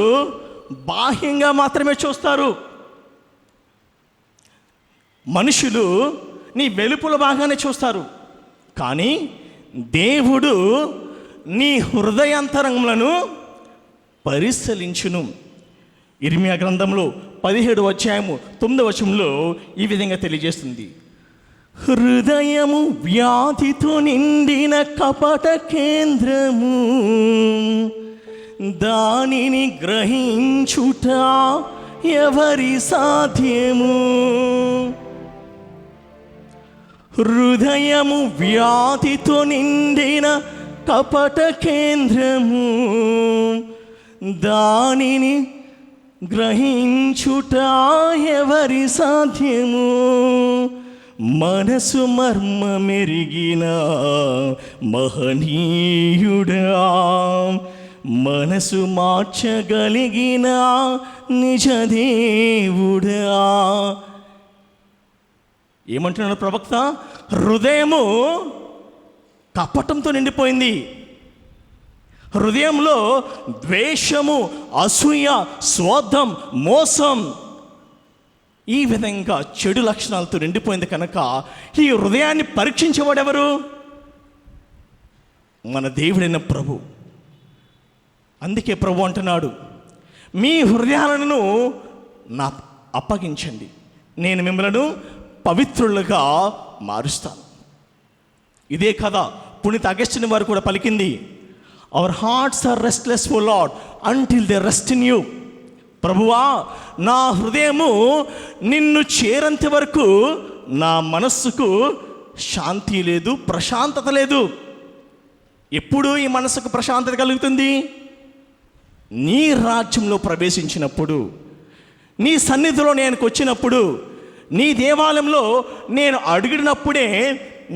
బాహ్యంగా మాత్రమే చూస్తారు. మనుషులు నీ వెలుపల బాగానే చూస్తారు, కానీ దేవుడు నీ హృదయాంతరంగములను పరిశీలించును. ఇర్మియా గ్రంథంలో 17వ అధ్యాయము 9వ వచనంలో ఈ విధంగా తెలియజేస్తుంది, హృదయము వ్యాధితో నిండిన కపట కేంద్రము, దానిని గ్రహించుట ఎవరి సాధ్యము. హృదయము వ్యాధితో నిండిన కపట కేంద్రము, దానిని గ్రహించుట ఎవరి సాధ్యము. మనసు మర్మ మెరిగిన మహనీయుడా, మనసు మార్చగలిగిన నిజదేవుడా. ఏమంటున్నాడు ప్రవక్త? హృదయము కపటంతో నిండిపోయింది. హృదయంలో ద్వేషము, అసూయ, స్వార్థం, మోసం, ఈ విధంగా చెడు లక్షణాలతో నిండిపోయింది కనుక ఈ హృదయాన్ని పరీక్షించేవాడెవరు? మన దేవుడైన ప్రభు. అందుకే ప్రభు అంటున్నాడు, మీ హృదయాలను నా అప్పగించండి, నేను మిమ్మల్ని పవిత్రులుగా మారుస్తాను. ఇదే కదా పునీత అగస్టిన్ వారు కూడా పలికింది, our hearts are restless O Lord until they rest in you. ప్రభువా, నా హృదయము నిన్ను చేరంత వరకు నా మనస్సుకు శాంతి లేదు, ప్రశాంతత లేదు. ఎప్పుడు ఈ మనసుకు ప్రశాంతత కలుగుతుంది? నీ రాజ్యంలో ప్రవేశించినప్పుడు, నీ సన్నిధిలో నేను వచ్చినప్పుడు, నీ దేవాలయంలో నేను అడిగినప్పుడే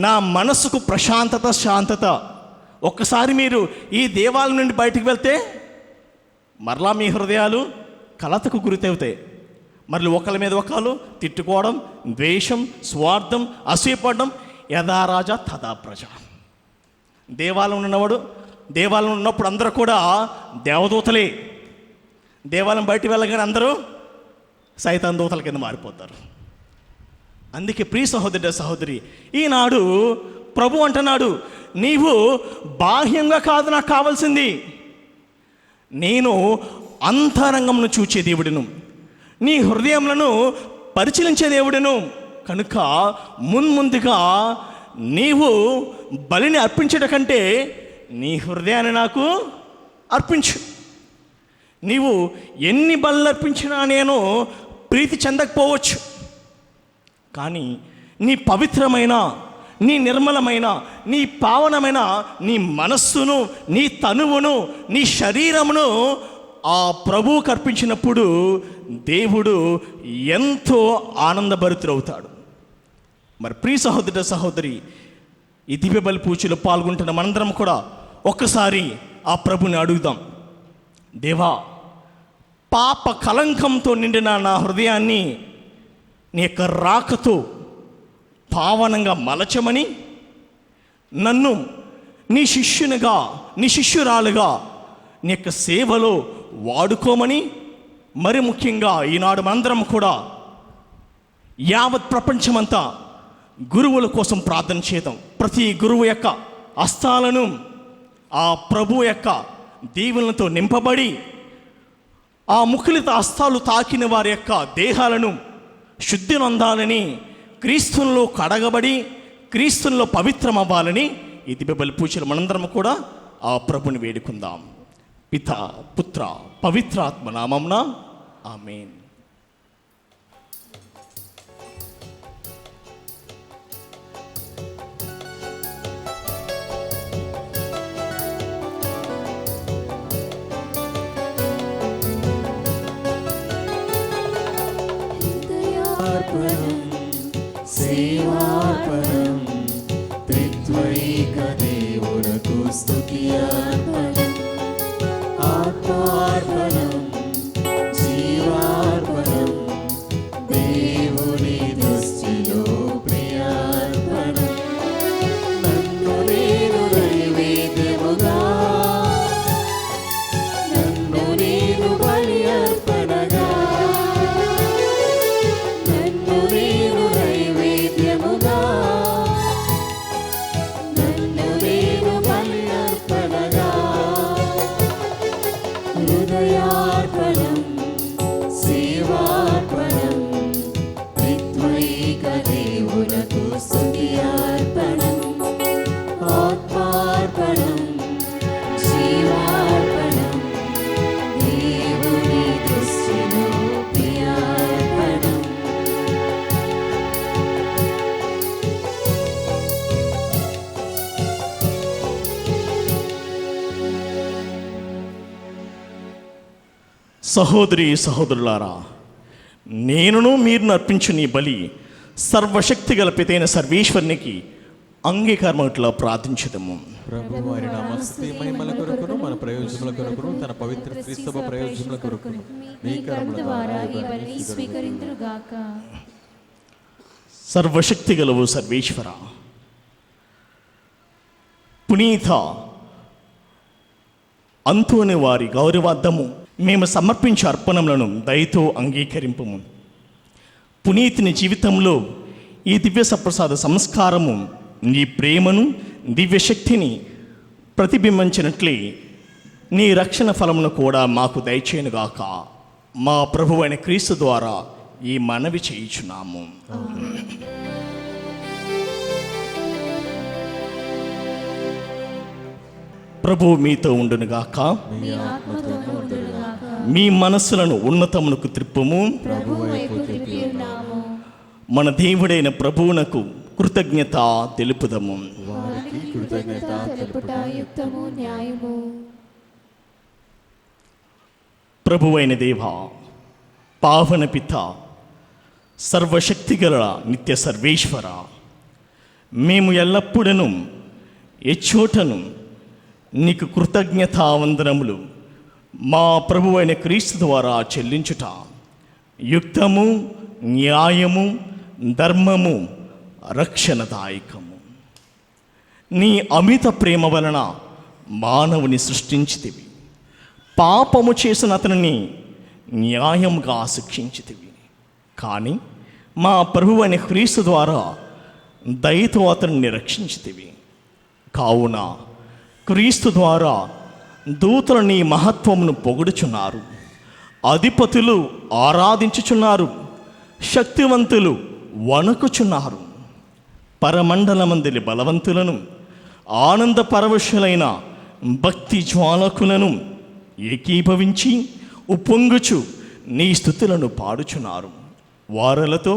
నా మనసుకు ప్రశాంతత, శాంతత. ఒక్కసారి మీరు ఈ దేవాలయం నుండి బయటికి వెళ్తే మరలా మీ హృదయాలు కలతకు గురితవుతాయి. మరలి ఒకళ్ళ మీద ఒకళ్ళు తిట్టుకోవడం, ద్వేషం, స్వార్థం, అసూయపడడం. యథా రాజా తథా ప్రజ. దేవాలయం ఉన్నప్పుడు అందరూ కూడా దేవదూతలే. దేవాలయం బయటికి వెళ్ళగానే అందరూ సైతాన్ దూతల కింద మారిపోతారు. అందుకే ప్రియ సహోదర సహోదరి, ఈనాడు ప్రభు అంటున్నాడు, నీవు బాహ్యంగా కాదు నాకు కావాల్సింది, నేను అంతరంగంను చూచే దేవుడును, నీ హృదయములను పరిశీలించే దేవుడును. కనుక ముందుగా నీవు బలిని అర్పించడం కంటే నీ హృదయాన్ని నాకు అర్పించు. నీవు ఎన్ని బలులు అర్పించినా నేను ప్రీతి చెందకపోవచ్చు, కానీ నీ పవిత్రమైన, నీ నిర్మలమైన, నీ పావనమైన నీ మనస్సును, నీ తనువును, నీ శరీరమును ఆ ప్రభువుకు అర్పించినప్పుడు దేవుడు ఎంతో ఆనందభరితుడవుతాడు. మరి ప్రియ సహోదర సహోదరి, ఈ దివ్య బలి పూజలో పాల్గొంటున్న మనందరం కూడా ఒక్కసారి ఆ ప్రభుని అడుగుదాం. దేవా, పాప కలంకంతో నిండిన నా హృదయాన్ని నీ యొక్క రాకతో పావనంగా మలచమని, నన్ను నీ శిష్యునిగా, నీ శిష్యురాలుగా నీ యొక్క సేవలో వాడుకోమని, మరి ముఖ్యంగా ఈనాడు మనందరం కూడా యావత్ ప్రపంచమంతా గురువుల కోసం ప్రార్థన చేద్దాం. ప్రతి గురువు యొక్క హస్తాలను ఆ ప్రభు యొక్క దీవెనలతో నింపబడి, ఆ ముఖలిత హస్తాలు తాకిన వారి యొక్క దేహాలను శుద్ధి నొందాలని, క్రీస్తుల్లో కడగబడి క్రీస్తుల్లో పవిత్రమవ్వాలని ఈ దివ్య బలి పూజలు మనందరం కూడా ఆ ప్రభుని వేడుకుందాం. పిత, పుత్ర, పవిత్రాత్మ నామమున ఆమేన్. సేవార్పణం త్రిత్వైక దేవునకు స్తుతియార్పణం, ఆత్మార్పణం, జీవార్పణం, దేవుని దృష్టిలో ప్రియార్పణం. నన్ను నేను నైవేద్యముగా, నన్ను నేను బలి అర్పణగా, నన్ను నేను నైవేద్యముగా, నన్ను నేను బలి అర్పణగా, హృదయార్పణం, సేవార్పణం, త్రిత్వైక దేవునకు స్తుతియార్పణం, ఆత్మార్పణం, జీవార్పణం, దేవుని దృష్టిలో ప్రియార్పణం. సహోదరి సహోదరులారా, నేనును మీరు అర్పించు నీ బలి సర్వశక్తి గల పితైన సర్వేశ్వరునికి అంగీకారమట్లా ప్రార్థించదము. ప్రభు వారి నామస్తుతి మహిమల కొరకును మన ప్రయోజనముల కొరకును తన పవిత్ర క్రీస్తవ ప్రయోజనముల కొరకును మీ కరముల ద్వారా ఈ బలిని స్వీకరింతురుగాక. సర్వశక్తి గలవు సర్వేశ్వర, పునీత అంతోని వారి గౌరవార్థము మేము సమర్పించే అర్పణములను దయతో అంగీకరింపము. పునీతిని జీవితంలో ఈ దివ్య సప్రసాద సంస్కారము నీ ప్రేమను, దివ్యశక్తిని ప్రతిబింబించినట్లే నీ రక్షణ ఫలమును కూడా మాకు దయచేయనుగాక. మా ప్రభువైన క్రీస్తు ద్వారా ఈ మనవి చేయుచున్నాము. ప్రభువు మీతో ఉండునుగాక. మీ ఆత్మతోనూ ఉండునుగాక. మీ మనస్సులను ఉన్నతమునకు త్రిప్పుము. ప్రభువు వైపు తిరిగి ఉన్నాము. మన దేవుడైన ప్రభువునకు కృతజ్ఞత తెలుపుదము. వారికి కృతజ్ఞత తెలుపుట యుక్తము, న్యాయము. ప్రభువైన దేవ, పావన పిత, సర్వశక్తిగల నిత్య సర్వేశ్వర, మేము ఎల్లప్పుడూ ఎచ్చోటను నీకు కృతజ్ఞతావందనములు మా ప్రభువైన క్రీస్తు ద్వారా చెల్లించుట యుక్తము, న్యాయము, ధర్మము, రక్షణదాయకము. నీ అమిత ప్రేమ వలన మానవుని సృష్టించితివి, పాపము చేసిన అతనిని న్యాయంగా శిక్షించితివి. కానీ మా ప్రభువైన క్రీస్తు ద్వారా దయతో అతనిని రక్షించితివి. కావున క్రీస్తు ద్వారా దూతలు నీ మహత్వమును పొగుడుచున్నారు, అధిపతులు ఆరాధించుచున్నారు, శక్తివంతులు వణుకుచున్నారు. పరమండలమందలి బలవంతులను, ఆనంద పరవశులైన భక్తి జ్వాలకులను ఏకీభవించి ఉప్పొంగుచు నీ స్తుతులను పాడుచున్నారు. వారలతో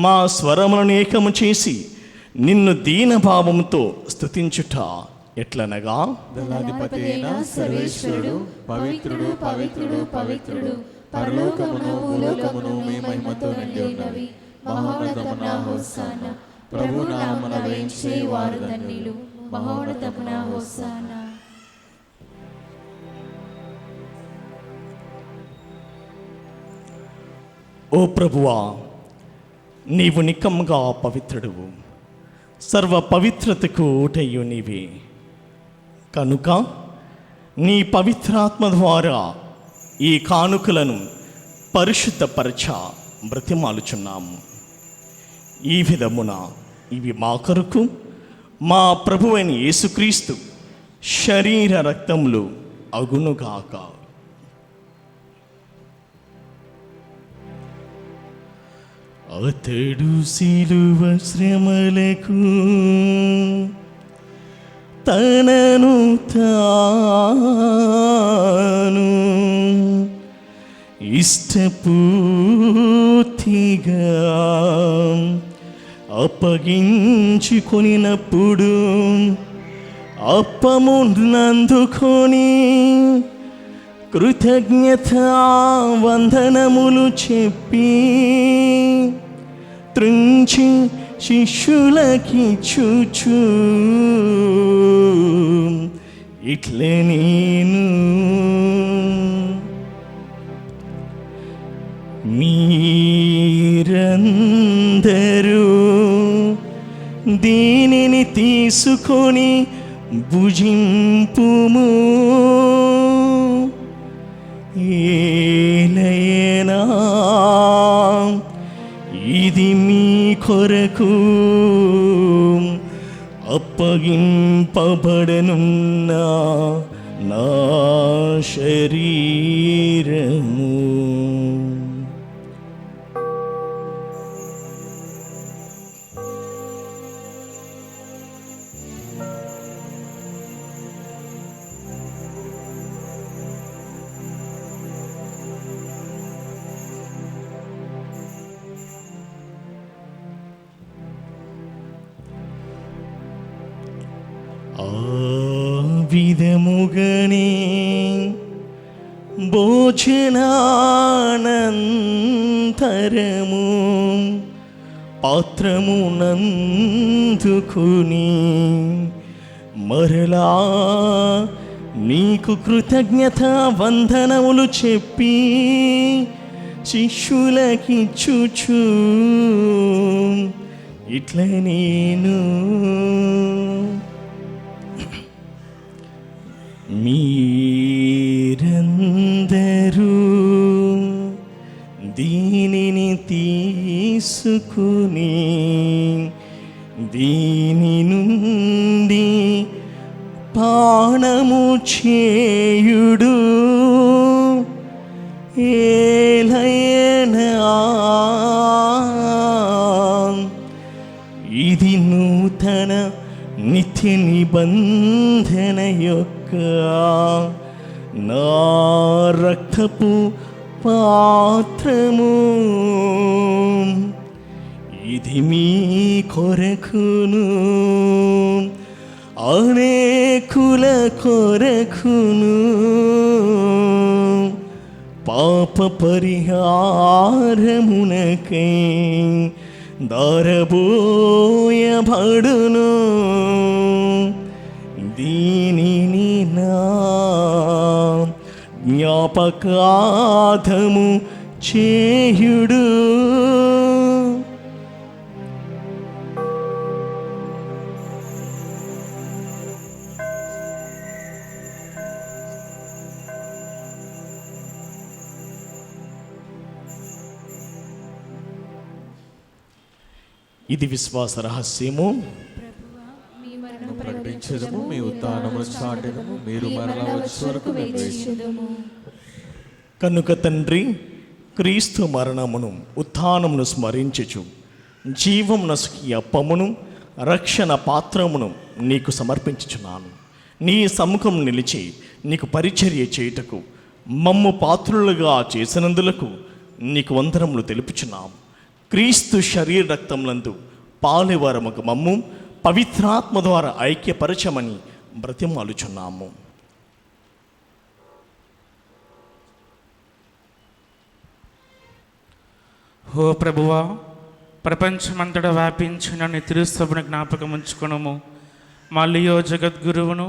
మా స్వరములను ఏకము చేసి నిన్ను దీనభావముతో స్తుతించుట ఎట్లనగా, దళాధిపతి అయిన సర్వేశ్వరుడు పవిత్రుడు, పవిత్రుడు, పవిత్రుడు, పరలోకమును భూలోకమును మీ మహిమతో నిండి ఉన్నవి. మహోన్నతమున హోసానా. ప్రభు నామమున వేంచే వారు ధన్యులు. మహోన్నతమున హోసానా. ఓ ప్రభువా, నీవు నిక్కముగా పవిత్రుడువు, సర్వ పవిత్రతకు ఊటయ్యు నీవే. కనుక నీ పవిత్రాత్మ ద్వారా ఈ కానుకలను పరిశుద్ధపరచ బ్రతిమాలుచున్నాము. ఈ విధమున ఇవి మా కొరకు మా ప్రభువైన యేసుక్రీస్తు శరీర రక్తములు అగునుగాక. అతడు శిలువ శ్రమలకు తనను తాను ఇష్టపూర్తిగా అప్పగించుకొనినప్పుడు అప్పమునందుకొని కృతజ్ఞతా వందనములు చెప్పి త్రుంచి శిష్యులకి చూచు ఇట్లే నేను మీరందరూ దీనిని తీసుకొని భుజింపుము. ఏలయనా ఇది మీ కొరకు అప్పగింపబడనున్న నా శరీరము. ఆ విధముగనే భోజనానంతరము పాత్రమునందుకుని మరలా నీకు కృతజ్ఞత వందనములు చెప్పి శిష్యులకిచ్చుచు ఇట్ల నేను మీరందరూ దీనిని తీసుకుని దీని నుండి పానము చేయుడు. ఏలయనా ఇది నూతన నిత్య నిబంధన యొక్క నా రక్తపు పాత్రము. ఇది మీ కొరకును అనేకుల కొరకును పాప పరిహారమునకై దారబోయబడును. దీనిని నా జ్ఞాపకార్థము చేయుడు. ఇది విశ్వాస రహస్యము. మీ మరణం ప్రకటించదము, మీ ఉత్థానమును చాటెదము, మీరు మరలా వచ్చే వరకు వేచియుందుము. కనుక తండ్రి, క్రీస్తు మరణమును ఉత్థానమును స్మరించుచు జీవం నసుకి అప్పమును రక్షణ పాత్రమును నీకు సమర్పించుచున్నాను. నీ సముఖం నిలిచి నీకు పరిచర్య చేయుటకు మమ్ము పాత్రులుగా చేసినందులకు నీకు వందనములు తెలుపుచున్నాము. క్రీస్తు శరీర రక్తములందు పాలువారముకు మమ్ము పవిత్రాత్మ ద్వారా ఐక్యపరచమని బ్రతిమాలుచున్నాము. ఓ ప్రభువా, ప్రపంచమంతటా వ్యాపించిన నీ తిరుసభను జ్ఞాపకం ఉంచుకొనుము. మా లియో జగద్గురువును,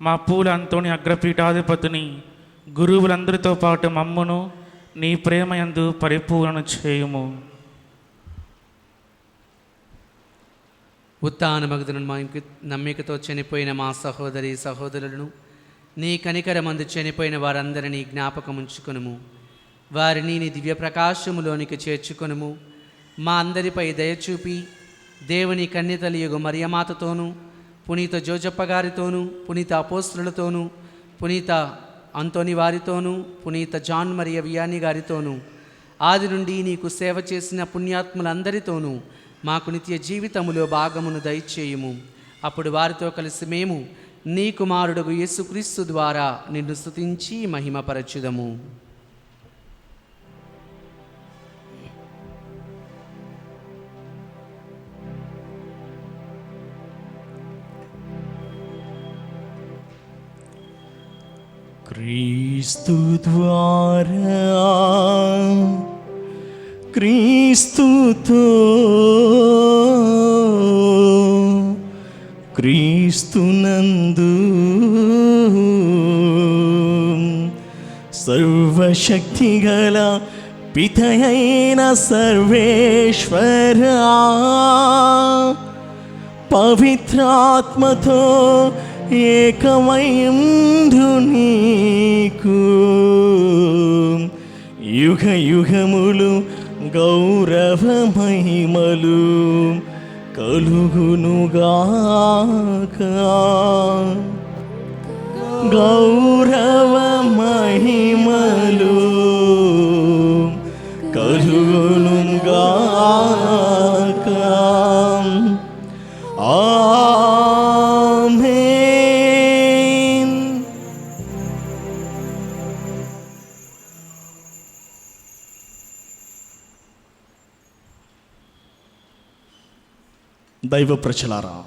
మా పూల అంతోని అగ్రపీఠాధిపతిని, గురువులందరితో పాటు మమ్మును నీ ప్రేమయందు పరిపూర్ణ చేయుము. ఉత్థానమగుదును నమ్మికతో చనిపోయిన మా సహోదరి సహోదరులను, నీ కనికరమందు చనిపోయిన వారందరినీ జ్ఞాపకం ఉంచుకొనుము. వారిని నీ దివ్య ప్రకాశములోనికి చేర్చుకొనుము. మా అందరిపై దయచూపి దేవుని కన్యతలియుగు మరియమాతతోనూ, పునీత జోజప్ప గారితోనూ, పునీత అపోస్తులతోనూ, పునీత అంతోని వారితోనూ, పునీత జాన్ మరియ వియాని గారితోనూ, ఆది నుండి నీకు సేవ చేసిన పుణ్యాత్ములందరితోనూ మాకు నిత్య జీవితములో భాగమును దయచేయుము. అప్పుడు వారితో కలిసి మేము నీ కుమారుడు యేసుక్రీస్తు ద్వారా నిన్ను స్తుతించి మహిమపరచుదము. క్రీస్తు ద్వారా, క్రీస్తుతో, క్రీస్తునందు సర్వశక్తిగల పితయైన సర్వేశ్వరా, పవిత్రాత్మతో ఏకమైందు నీకు యుగ యుగములు గౌరవ మహిమలు కలుగునుగాక. గౌరవ మహిమలు కలుగునుగాక. ఆమేన్. దైవ ప్రజలారా,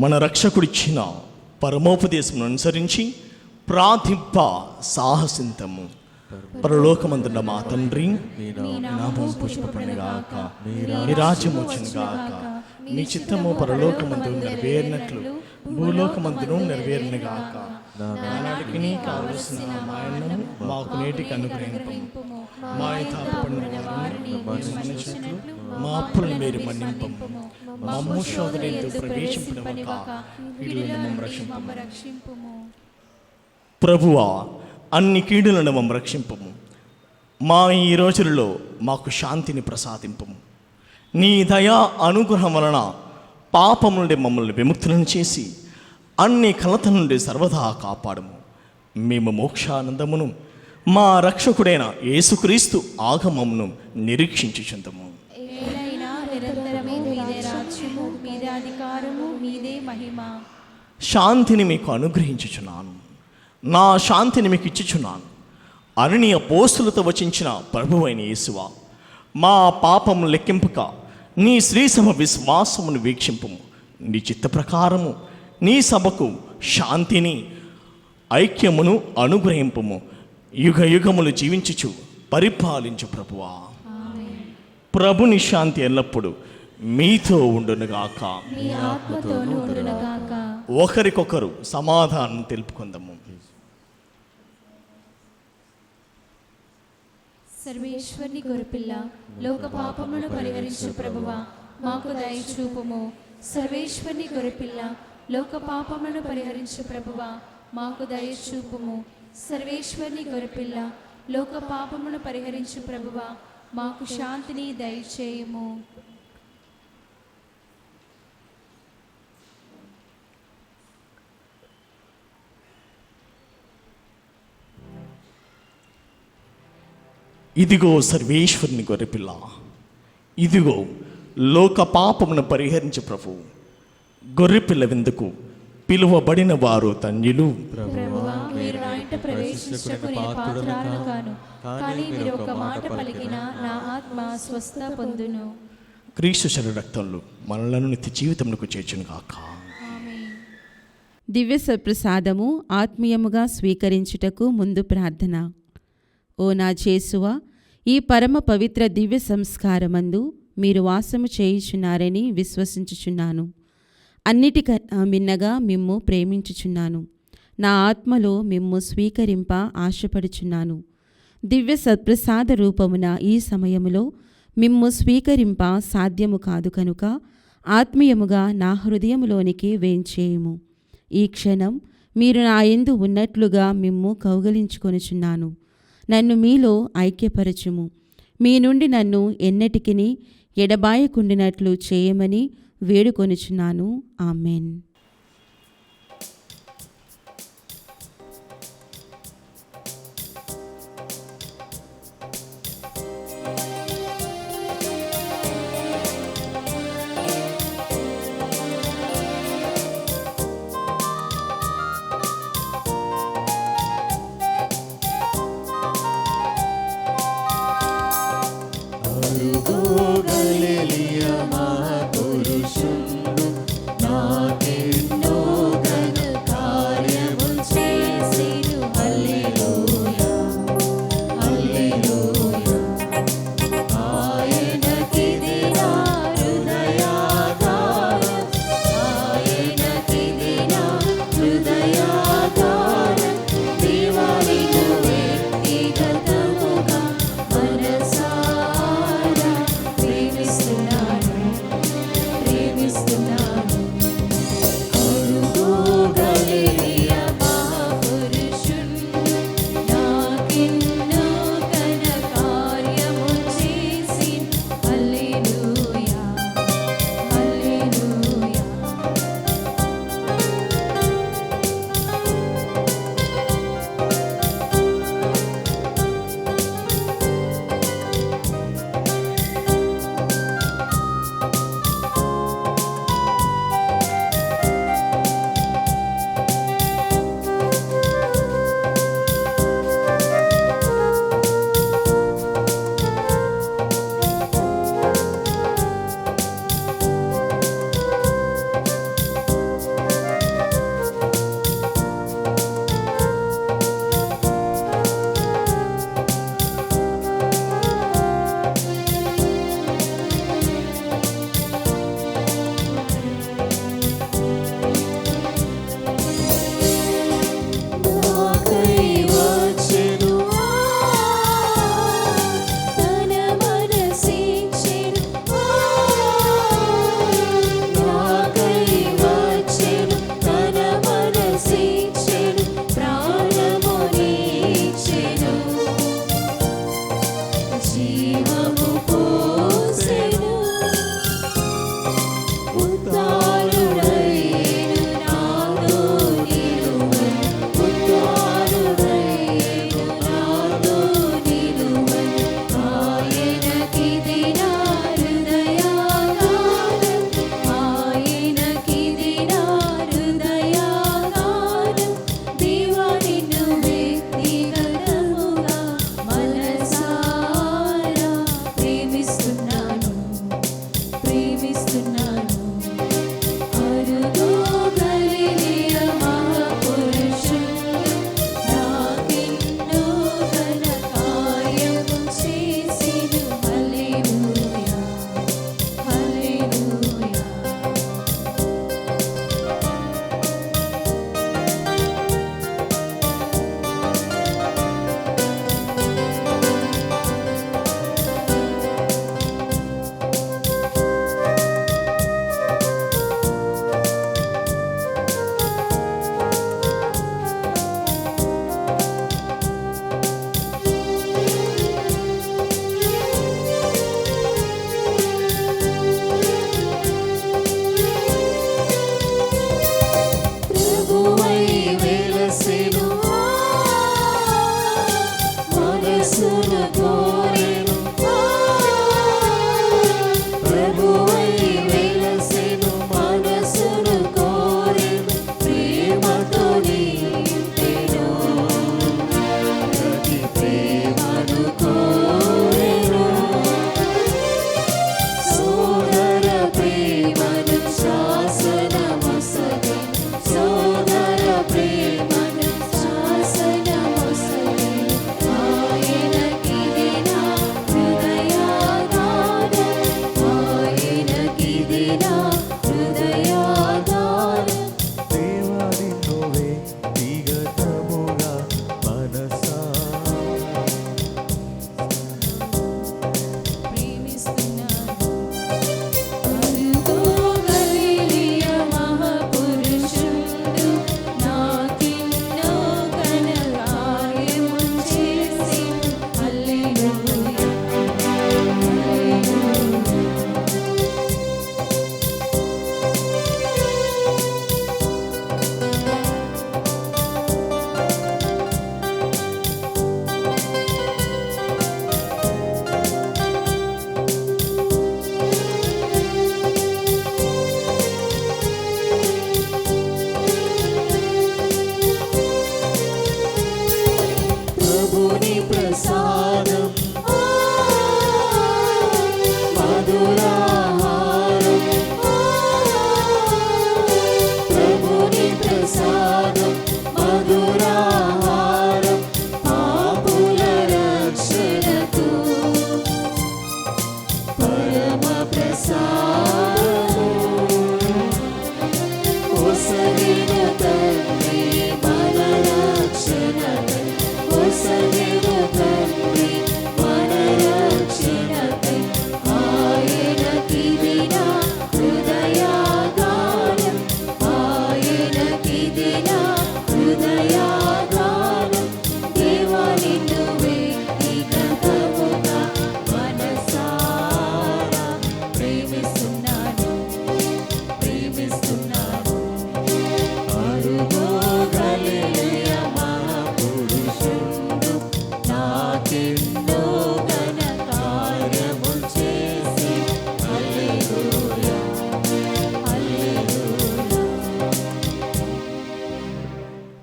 మన రక్షకుడిచ్చిన పరమోపదేశమును అనుసరించి ప్రార్థింప సాహసింతము. పరలోకమందున్న మా తండ్రి, నీ నామం పుష్పపడుగాక, నీ రాజ్యం వచ్చునుగాక, నీ చిత్తము పరలోకమందు నెరవేరినట్లు భూలోకమందును నెరవేరునుగాక. నానాటికి నీ కావలసిన మాయను మాకు నేటికి అనుగ్రహింపము. మా యథార్థపడిన వారిని మన్నించినట్లు మా అప్పులను మీరు మన్నింపము. మమ్ము శోధనయందు ప్రవేశింపనివ్వక కీడులను మమ్ము రక్షింపుము. ప్రభువా, అన్ని కీడులను మమ్ము రక్షింపము. మా ఈ రోజులలో మాకు శాంతిని ప్రసాదింపము. నీ దయా అనుగ్రహం వలన పాపం నుండి మమ్మల్ని విముక్తులను చేసి అన్ని కలత నుండి సర్వదా కాపాడము. మేము మోక్షానందమును మా రక్షకుడైన యేసుక్రీస్తు ఆగమమును నిరీక్షించుచుందము. ఏలైనా నిరంతరము మీదే రాజ్యము, మీదే అధికారము, మీదే మహిమ. శాంతిని మీకు అనుగ్రహించుచున్నాను, నా శాంతిని మీకు ఇచ్చుచున్నాను అని నీ అపోస్తులతో వచించిన ప్రభువైన యేసువా, మా పాపము లెక్కింపక నీ శ్రీసభ విశ్వాసమును వీక్షింపము. నీ చిత్త ప్రకారము నీ సభకు శాంతిని ఐక్యమును అనుగ్రహింపము. యుగ యుగములు జీవించుచు పరిపాలించు ప్రభువా. ప్రభుని శాంతి ఎల్లప్పుడూ మీతో ఉండునుగాక. మీ ఆత్మతోనూ ఉండునుగాక. ఒకరికొకరు సమాధానం తెలుపుకుందాము. సర్వేశ్వరుని గొర్రెపిల్ల, లోక పాపములను పరిహరించు ప్రభువా, మాకు దయ చూపుము. సర్వేశ్వరుని గొర్రెపిల్ల, లోక పాపములను పరిహరించు ప్రభువా, మాకు దయ చూపుము. సర్వేశ్వరుని గొర్రెపిల్ల, లోక పాపములను పరిహరించు ప్రభువా, మాకు శాంతిని దయచేయుము. ఇదిగో సర్వేశ్వరుని గొర్రెపిల్ల, ఇదిగో లోక పాపమును పరిహరించు ప్రభువు. గొర్రెపిల్ల విందుకు పిలువబడిన వారు ధన్యులు. ప్రభువా, మీరు నా ఇంట ప్రవేశించుటకు నేను పాత్రుడను కాను, కానీ మీరు ఒక మాట పలికిన నా ఆత్మ స్వస్థ పొందును. క్రీస్తు శరీర రక్తంలో మనలను నిత్య జీవితమునకు చేర్చును గాక. దివ్య సప్రసాదము ఆత్మీయముగా స్వీకరించుటకు ముందు ప్రార్థన. ఓ నా చేసువా, ఈ పరమ పవిత్ర దివ్య సంస్కారమందు మీరు వాసము చేయుచున్నారని విశ్వసించుచున్నాను. అన్నిటికన్నా మిన్నగా మిమ్ము ప్రేమించుచున్నాను. నా ఆత్మలో మిమ్ము స్వీకరింప ఆశపడుచున్నాను. దివ్య సత్ప్రసాద రూపమున ఈ సమయములో మిమ్ము స్వీకరింప సాధ్యము కాదు కనుక ఆత్మీయముగా నా హృదయములోనికి వేంచేయుము. ఈ క్షణం మీరు నా యందు ఉన్నట్లుగా మిమ్ము కౌగలించుకొనుచున్నాను. నన్ను మీలో ఐక్యపరచుము. మీ నుండి నన్ను ఎన్నటికిని ఎడబాయకుండినట్లు చేయమని వేడుకొనుచున్నాను. ఆమెన్. గలిలియ మహాపురుషుండు నాకే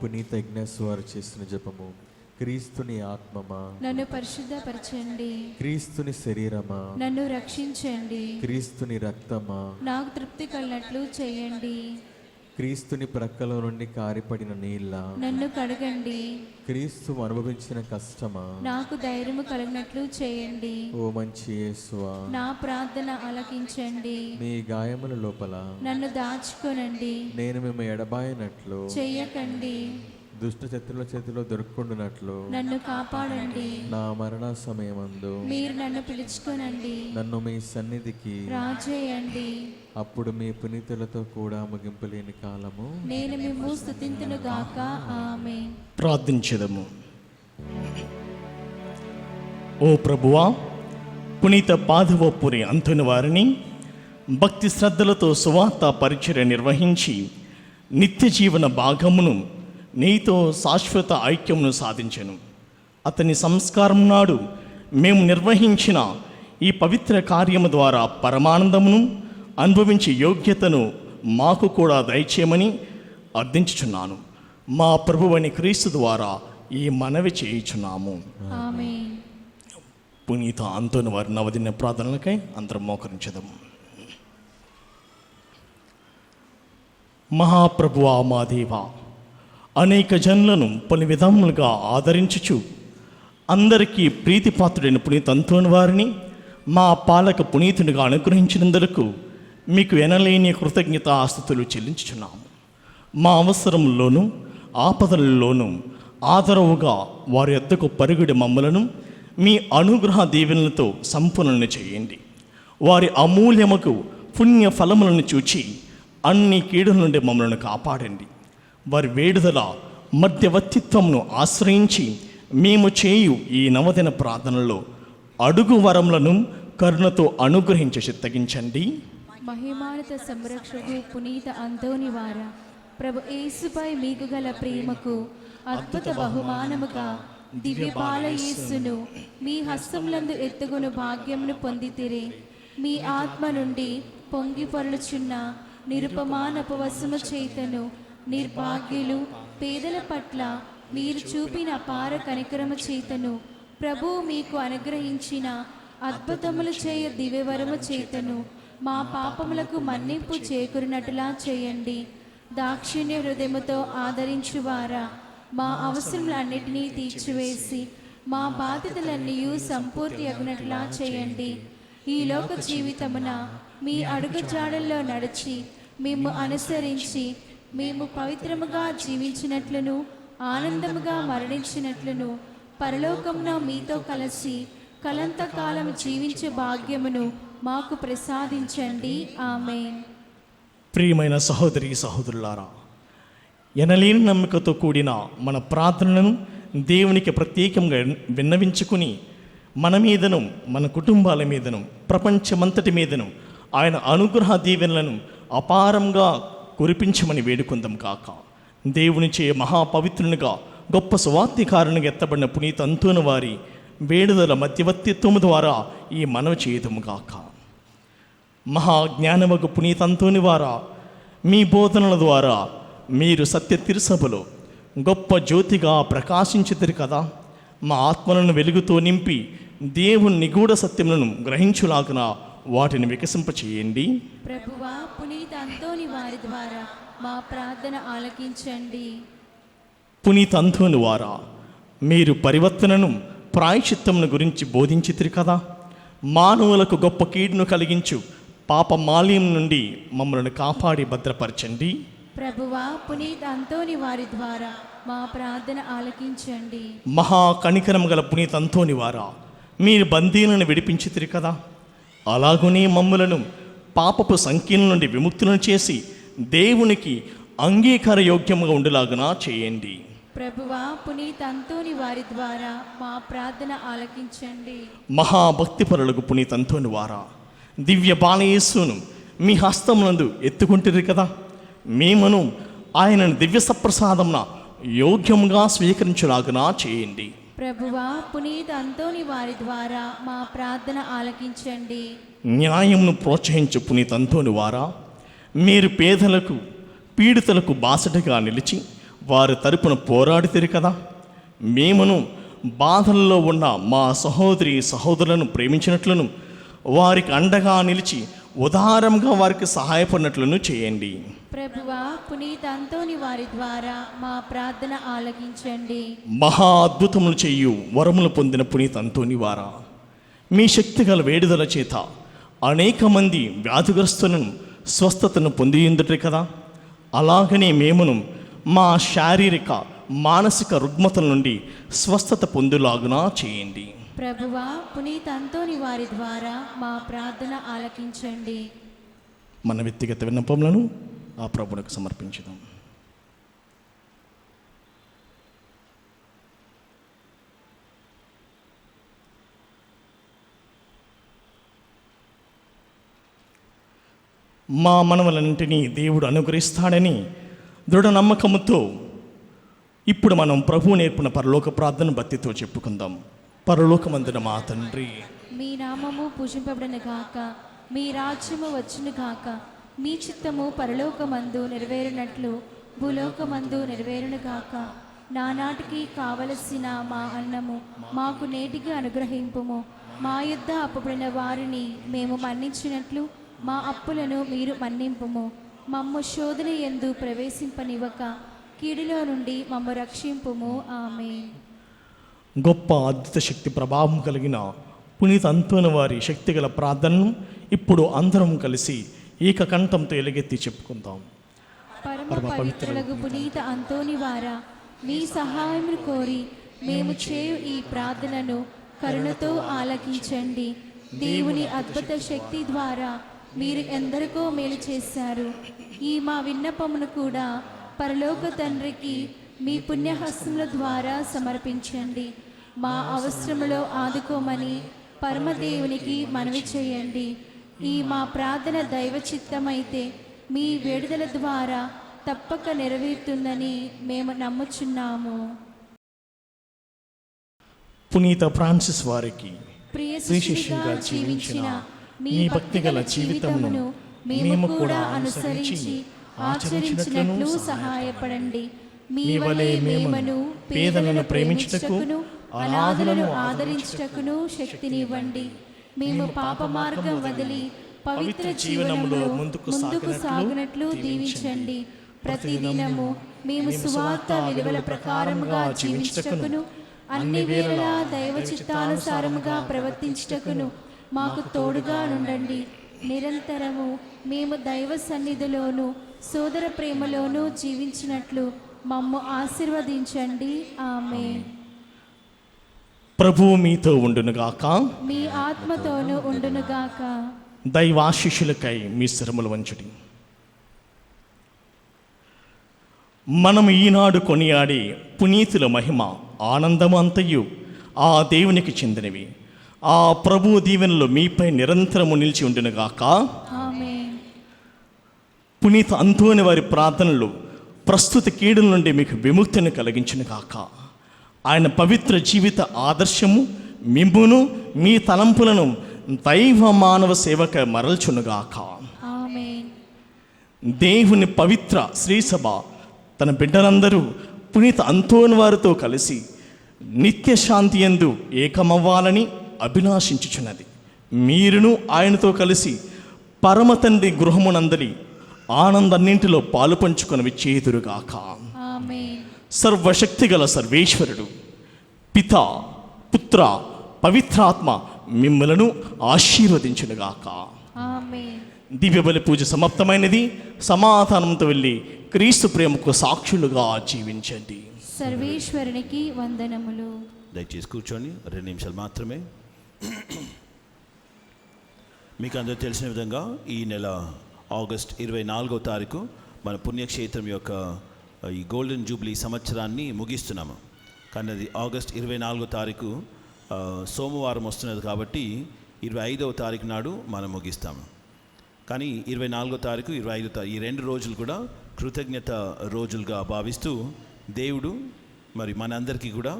పునీత ఇగ్నాస్ వారు చేసిన జపము. క్రీస్తుని ఆత్మమా, నన్ను పరిశుద్ధపరచండి. క్రీస్తుని శరీరమా, నన్ను రక్షించండి. క్రీస్తుని రక్తమా, నాకు తృప్తి కలిగినట్లు చేయండి. క్రీస్తుని ప్రక్కలో నుండి కారిపడిన నీళ్ళ, నన్ను కడగండి. క్రీస్తు అనుభవించిన కష్టమా, నాకు ధైర్యము కలిగినట్లు చేయండి. ఓ మంచి యేసువా, నా ప్రార్థన ఆలకించండి. మీ గాయముల లోపల నన్ను దాచుకొనండి. నేను మేము ఎడబాయినట్లు, చెయ్యకండి. దుష్ట శత్రుల చేతిలో దొరుకుండునట్లు నన్ను కాపాడండి. నా మరణ సమయమందు మీరు నన్ను పిలుచుకొనండి. నన్ను మీ సన్నిధికి రాజేయండి. అప్పుడు మీ పునీతులతో కూడా ముగింపు లేని కాలము నేను మిమ్ము స్తుతింతును గాక. ఆమేన్. ప్రార్థించెదము. ఓ ప్రభువా, పునీత పాదవపురి అంతుని వారిని భక్తి శ్రద్ధలతో సువార్త పరిచర్య నిర్వహించి నిత్య జీవన భాగమును నీతో శాశ్వత ఐక్యమును సాధించెను. అతని సంస్కారం నాడు మేము నిర్వహించిన ఈ పవిత్ర కార్యము ద్వారా పరమానందమును అనుభవించే యోగ్యతను మాకు కూడా దయచేయమని అర్థించుచున్నాను. మా ప్రభువైన క్రీస్తు ద్వారా ఈ మనవి చేయుచున్నాము. ఆమేన్. పునీత అంతోని వారి నవదిన ప్రార్థనలకై అందరం మోకరించదము. మహాప్రభువా, మా దేవా, అనేక జనులను పలు విధములుగా ఆదరించుచు అందరికీ ప్రీతిపాత్రుడైన పునీత అంతోని వారిని మా పాలక పునీతునిగా అనుగ్రహించినందుకు మీకు ఎనలేని కృతజ్ఞతాస్తుతులు చెల్లించుచున్నాము. మా అవసరంలోనూ ఆపదలలోనూ ఆదరవుగా వారి యొద్దకు పరుగుడి మమ్మలను మీ అనుగ్రహ దీవెనలతో సంపూర్ణ చేయండి. వారి అమూల్యముకు పుణ్య ఫలములను చూచి అన్ని కీడుల నుండి మమ్మల్ని కాపాడండి. వారి వేడుదల మధ్యవర్తిత్వమును ఆశ్రయించి మేము చేయు ఈ నవదిన ప్రార్థనలో అడుగు వరములను కరుణతో అనుగ్రహించి చిత్తగించండి. మహిమానిత సంరక్షకు పునీత అంతోని వార, ప్రభు యేసుపై మీకు గల ప్రేమకు అద్భుత బహుమానముగా దివ్యపాల యేసును మీ హస్తములందు ఎత్తుగును భాగ్యమును పొందితిరి. మీ ఆత్మ నుండి పొంగి పొరలుచున్న నిరుపమాన ఉపవసము చేతను నిర్భాగ్యులు పేదల పట్ల మీరు చూపిన అపార కనికరము చేతను ప్రభువు మీకు అనుగ్రహించిన అద్భుతములు చేయ దివ్యవరము చేతను మా పాపములకు మన్నింపు చేకూరినట్టులా చేయండి. దాక్షిణ్య హృదయముతో ఆదరించువారా, మా అవసరములన్నిటినీ తీర్చివేసి మా బాధ్యతలన్నీ సంపూర్తి అగునట్లా చేయండి. ఈ లోక జీవితమున మీ అడుగుజాడల్లో నడిచి మేము అనుసరించి మేము పవిత్రముగా జీవించినట్లును ఆనందముగా మరణించినట్లును పరలోకమున మీతో కలిసి కలంతకాలం జీవించే భాగ్యమును మాకు ప్రసాదించండి. ఆమేన్. ప్రియమైన సహోదరి సహోదరులారా, ఎనలేని నమ్మికతో కూడిన మన ప్రార్థనలను దేవునికి ప్రత్యేకంగా విన్నవించుకుని మన మీదను మన కుటుంబాల మీదను ప్రపంచమంతటి మీదను ఆయన అనుగ్రహ దీవెనలను అపారంగా కురిపించమని వేడుకుందాం కాక. దేవునిచే మహాపవిత్రునిగా గొప్ప సువార్తికారునిగా ఎత్తబడిన పునీత అంతోని వారి వేడుదల మధ్యవర్తిత్వము ద్వారా ఈ మనవి చేయదము గాక. మహాజ్ఞానమగు పునీత అంతోని వారా, మీ బోధనల ద్వారా మీరు సత్య తిరుసభలో గొప్ప జ్యోతిగా ప్రకాశించుతారు కదా. మా ఆత్మలను వెలుగుతో నింపి దేవుని నిగూఢ సత్యములను గ్రహించులాగున వాటిని వికసింపచేయండి. ప్రభువా, పునీత అంతోని వారి ద్వారా మా ప్రార్థన ఆలకించండి. పునీత అంతోని వారా, మీరు పరివర్తనను ప్రాయశ్చిత్తమును గురించి బోధించితిరి కదా. మానవులకు గొప్ప కీడును కలిగించు పాప మాల్యం నుండి మమ్మల్ని కాపాడి భద్రపరచండి. ప్రభువా, పునీత అంతోని వారి ద్వారా మా ప్రార్థన ఆలకించండి. మహా కనికరం గల పునీత అంతోని వారా, మీరు బందీలను విడిపించితిరి కదా. అలాగునే మమ్ములను పాపపు సంఖ్యల నుండి విముక్తులను చేసి దేవునికి అంగీకార యోగ్యముగా ఉండేలాగునా చేయండి. ప్రభువా, పునీత అంతోని వారి ద్వారా మా ప్రార్థన ఆలకించండి. మహాభక్తిపరులకు పునీత అంతోని వారా, దివ్య బాలయేసును మీ హస్తమునందు ఎత్తుకుంటారు కదా. మేమను ఆయనను దివ్య సప్రసాదమున యోగ్యముగా స్వీకరించులాగునా చేయండి. ప్రభువా, పునీత అంతోని వారి ద్వారా మా ప్రార్థన ఆలకించండి. న్యాయమును ప్రోత్సహించు పునీత అంతోని వారా, మీరు పేదలకు పీడితులకు బాసటగా నిలిచి వారి తరపున పోరాడితే కదా. మేమును బాధల్లో ఉన్న మా సహోదరి సహోదరులను ప్రేమించినట్లును వారికి అండగా నిలిచి ఉదారంగా వారికి సహాయపడినట్లును చేయండి. ప్రభువా, పునీత అంతోని వారి ద్వారా మా ప్రార్థన ఆలకించండి. మహా అద్భుతములు చేయు వరములు పొందిన పునీత అంతోని వారా, మీ శక్తిగల వేడుదల చేత అనేక మంది వ్యాధిగ్రస్తులను స్వస్థతను పొందిందుటే కదా. అలాగనే మేమును మా శారీరక మానసిక రుగ్మతల నుండి స్వస్థత పొందులాగునా చేయండి. ప్రభువా, పునీత అంతోని వారి ద్వారా మా ప్రార్థన ఆలకించండి. మన వ్యక్తిగత విన్నపములను ఆ ప్రభువునికి సమర్పించుదాం. మా మనవలన్నింటినీ దేవుడు అనుగ్రహిస్తాడని దృఢ నమ్మకముతో ఇప్పుడు మనం ప్రభువు నేర్పిన పరలోక ప్రార్థన భక్తితో చెప్పుకుందాం. పరలోకమందున మా తండ్రి, మీ నామము పూజింపబడను గాక, మీ రాజ్యము వచ్చును గాక, మీ చిత్తము పరలోకమందు నెరవేరినట్లు భూలోకమందు నెరవేరును గాక. నానాటికి కావలసిన మా అన్నము మాకు నేటికి అనుగ్రహింపుము. మా యొద్ద అప్పుబడిన వారిని మేము మన్నించినట్లు మా అప్పులను మీరు మన్నింపుము. మమ్ము శోధన యందు ప్రవేశింపనివ్వక కీడులో నుండి మమ్ము రక్షింపుము. ఆమేన్. గొప్ప అద్భుత శక్తి ప్రభావం కలిగిన పునీత అంతోని వారి శక్తిగల ప్రార్థనను ఇప్పుడు అందరం కలిసి ఏకకంఠంతో ఎలుగెత్తి చెప్పుకుందాం. పరమ పవిత్రులకు పునీత అంతోని వారా, మీ సహాయమును కోరి మేము చేయు ఈ ప్రార్థనను కరుణతో ఆలకించండి. దేవుని అద్భుత శక్తి ద్వారా మీరు ఎందరికో మేలు చేశారు. ఈ మా విన్నపమును కూడా పరలోక తండ్రికి మీ పుణ్యహస్తముల ద్వారా సమర్పించండి. మా అవసరములో ఆదుకోమని పరమదేవునికి మనవి చేయండి. ఈ మా ప్రార్థన దైవ చిత్తమైతే మీ వేడుదల ద్వారా తప్పక నెరవేరుతుందని మేము నమ్ముచున్నాము. పునీత ఫ్రాన్సిస్ వారికి ప్రియ శిష్యుగా శిష్యుగా జీవించిన మీ భక్తిగల జీవితమును మేము కూడా అనుసరించి ఆచరించినట్లు సహాయపడండి. మీ వలె మేమను పేదలను ప్రేమించుటకును అనాథలను ఆదరించుటకును శక్తినివ్వండి. మేము పాప మార్గం వదిలి పవిత్ర జీవనంలో ముందుకు సాగినట్లు దీవించండి. ప్రతిదినము మేము సువార్త విలువల ప్రకారముగా జీవించుటకును అన్ని వేళలా దైవ చిత్తానుసారముగా ప్రవర్తించుటకును మాకు తోడుగా నుండండి. నిరంతరము మేము దైవ సన్నిధిలోను సోదర ప్రేమలోనూ జీవించినట్లు మమ్ము ఆశీర్వదించండి. ఆమేన్. ప్రభువు మీతో ఉండునుగాక, మీ ఆత్మతోనూ ఉండునుగాక. దైవాశిష్యులకై మీ శిరములు వంచుడి. మనం ఈనాడు కొనియాడే పునీతుల మహిమ ఆనందము అంతయు ఆ దేవునికి చెందినవి. ఆ ప్రభు దీవెనలు మీపై నిరంతరము నిలిచి ఉండునుగాక. ఆమేన్. పునీత అంతోని వారి ప్రార్థనలు ప్రస్తుత కీడుల నుండి మీకు విముక్తిని కలిగించునుగాక. ఆయన పవిత్ర జీవిత ఆదర్శము మిమ్మును మీ తలంపులను దైవ మానవ సేవక మరల్చునుగాక. ఆమేన్. దేవుని పవిత్ర శ్రీసభ తన బిడ్డలందరూ పునీత అంతోని వారితో కలిసి నిత్య శాంతి యందు ఏకమవ్వాలని అభిలాషించుచున్నది. మీరును ఆయనతో కలిసి పరమ తండ్రి గృహమునందలి ఆనందన్నింటిలో పాలు పంచుకొని విచ్చేదురుగాక. ఆమేన్. సర్వశక్తిగల సర్వేశ్వరుడు పిత పుత్ర పవిత్రాత్మ మిమ్మలను ఆశీర్వదించునుగాక. ఆమేన్. దివ్యబలి పూజ సమాప్తమైనది. సమాధానంతో వెళ్ళి క్రీస్తు ప్రేమకు సాక్షులుగా జీవించండి. సర్వేశ్వరునికి వందనములు. దయచేసి కూర్చోండి, 2 నిమిషాలు మాత్రమే. మీకు అందరూ తెలిసిన విధంగా ఈ నెల ఆగస్ట్ 24వ తారీఖు మన పుణ్యక్షేత్రం యొక్క ఈ గోల్డెన్ జూబ్లీ సంవత్సరాన్ని ముగిస్తున్నాము. కానీ అది ఆగస్ట్ 24వ తారీఖు సోమవారం వస్తున్నది కాబట్టి 25వ తారీఖు నాడు మనం ముగిస్తాము. కానీ 24వ తారీఖు 25వ తారీఖు ఈ 2 రోజులు కూడా కృతజ్ఞత రోజులుగా భావిస్తూ దేవుడు మరి మనందరికీ కూడా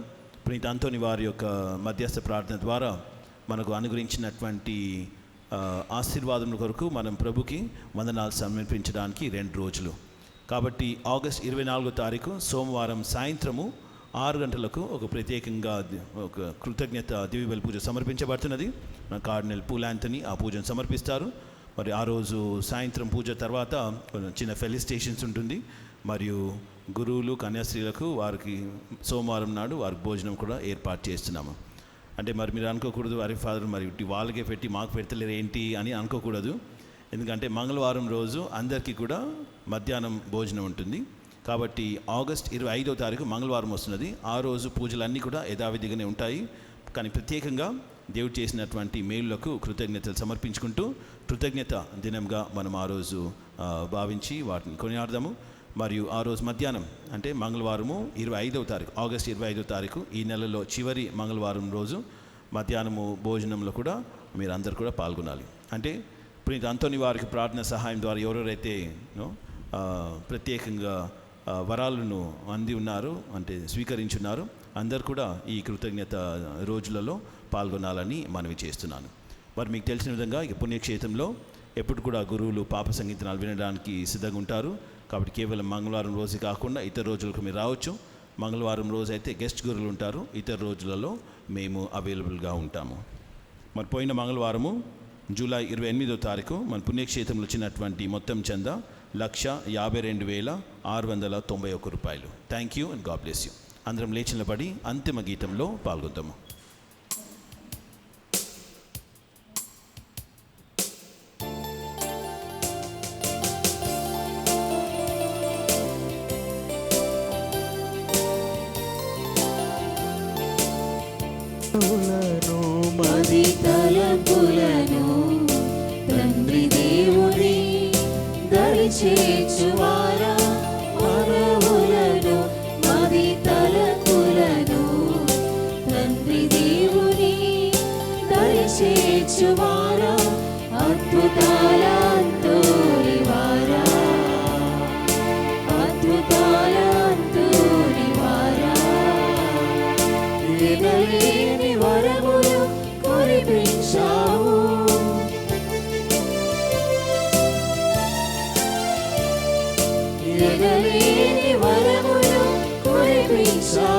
పునీత అంతోని వారి యొక్క మధ్యస్థ ప్రార్థన ద్వారా మనకు అనుగ్రహించినటువంటి ఆశీర్వాదం కొరకు మనం ప్రభుకి వందనాలు సమర్పించడానికి 2 రోజులు. కాబట్టి ఆగస్ట్ 24వ తారీఖు సోమవారం సాయంత్రము 6 గంటలకు ఒక ప్రత్యేకంగా ఒక కృతజ్ఞత దివ్యబలి పూజ సమర్పించబడుతున్నది. కార్డినల్ పూల్ యాంథనీ ఆ పూజను సమర్పిస్తారు. మరి ఆ రోజు సాయంత్రం పూజ తర్వాత చిన్న ఫెలిసిటేషన్స్ ఉంటుంది. మరియు గురువులు కన్యాస్త్రీలకు వారికి సోమవారం నాడు వారికి భోజనం కూడా ఏర్పాటు చేస్తున్నాము. అంటే మరి మీరు అనుకోకూడదు, వారి ఫాదర్ మరి వాళ్ళకే పెట్టి మాకు పెడతలేరు ఏంటి అని అనుకోకూడదు. ఎందుకంటే మంగళవారం రోజు అందరికీ కూడా మధ్యాహ్నం భోజనం ఉంటుంది. కాబట్టి ఆగస్ట్ 25వ తారీఖు మంగళవారం వస్తున్నది. ఆ రోజు పూజలన్నీ కూడా యథావిధిగానే ఉంటాయి. కానీ ప్రత్యేకంగా దేవుడు చేసినటువంటి మేలులకు కృతజ్ఞతలు సమర్పించుకుంటూ కృతజ్ఞత దినంగా మనం ఆ రోజు భావించి వాటిని కొనియాడదాము. మరియు ఆ రోజు మధ్యాహ్నం అంటే మంగళవారము 25వ తారీఖు ఆగస్ట్ 25వ తారీఖు ఈ నెలలో చివరి మంగళవారం రోజు మధ్యాహ్నము భోజనంలో కూడా మీరు అందరు కూడా పాల్గొనాలి. అంటే పునీత అంతోని వారికి ప్రార్థన సహాయం ద్వారా ఎవరెవరైతే ప్రత్యేకంగా వరాలను అంది ఉన్నారు అంటే స్వీకరించున్నారు అందరు కూడా ఈ కృతజ్ఞత రోజులలో పాల్గొనాలని మనవి చేస్తున్నాను. మరి మీకు తెలిసిన విధంగా ఇక పుణ్యక్షేత్రంలో ఎప్పుడు కూడా గురువులు పాప సంగీతనాలు వినడానికి సిద్ధంగా ఉంటారు. కాబట్టి కేవలం మంగళవారం రోజు కాకుండా ఇతర రోజులకు మీరు రావచ్చు. మంగళవారం రోజు అయితే గెస్ట్ గురువులు ఉంటారు, ఇతర రోజులలో మేము అవైలబుల్గా ఉంటాము. మరి పోయిన మంగళవారము జూలై 28వ తారీఖు మన పుణ్యక్షేత్రంలో వచ్చినటువంటి మొత్తం చందా 152,691 రూపాయలు. Thank you and God bless you. అందరం లేచి నిలబడి అంతిమ గీతంలో పాల్గొందాము. మది తలపులను తండ్రి దేవుని దరిచేర్చువారా మనవులను మది తలపులను తండ్రి దేవుని దరిచేర్చువారా అద్భుతాలంతోనివారా అద్భుతాలంతోనివారా ఎనలేని వరములు కురిపించావు ఎనలేని వరములు కురిపించావు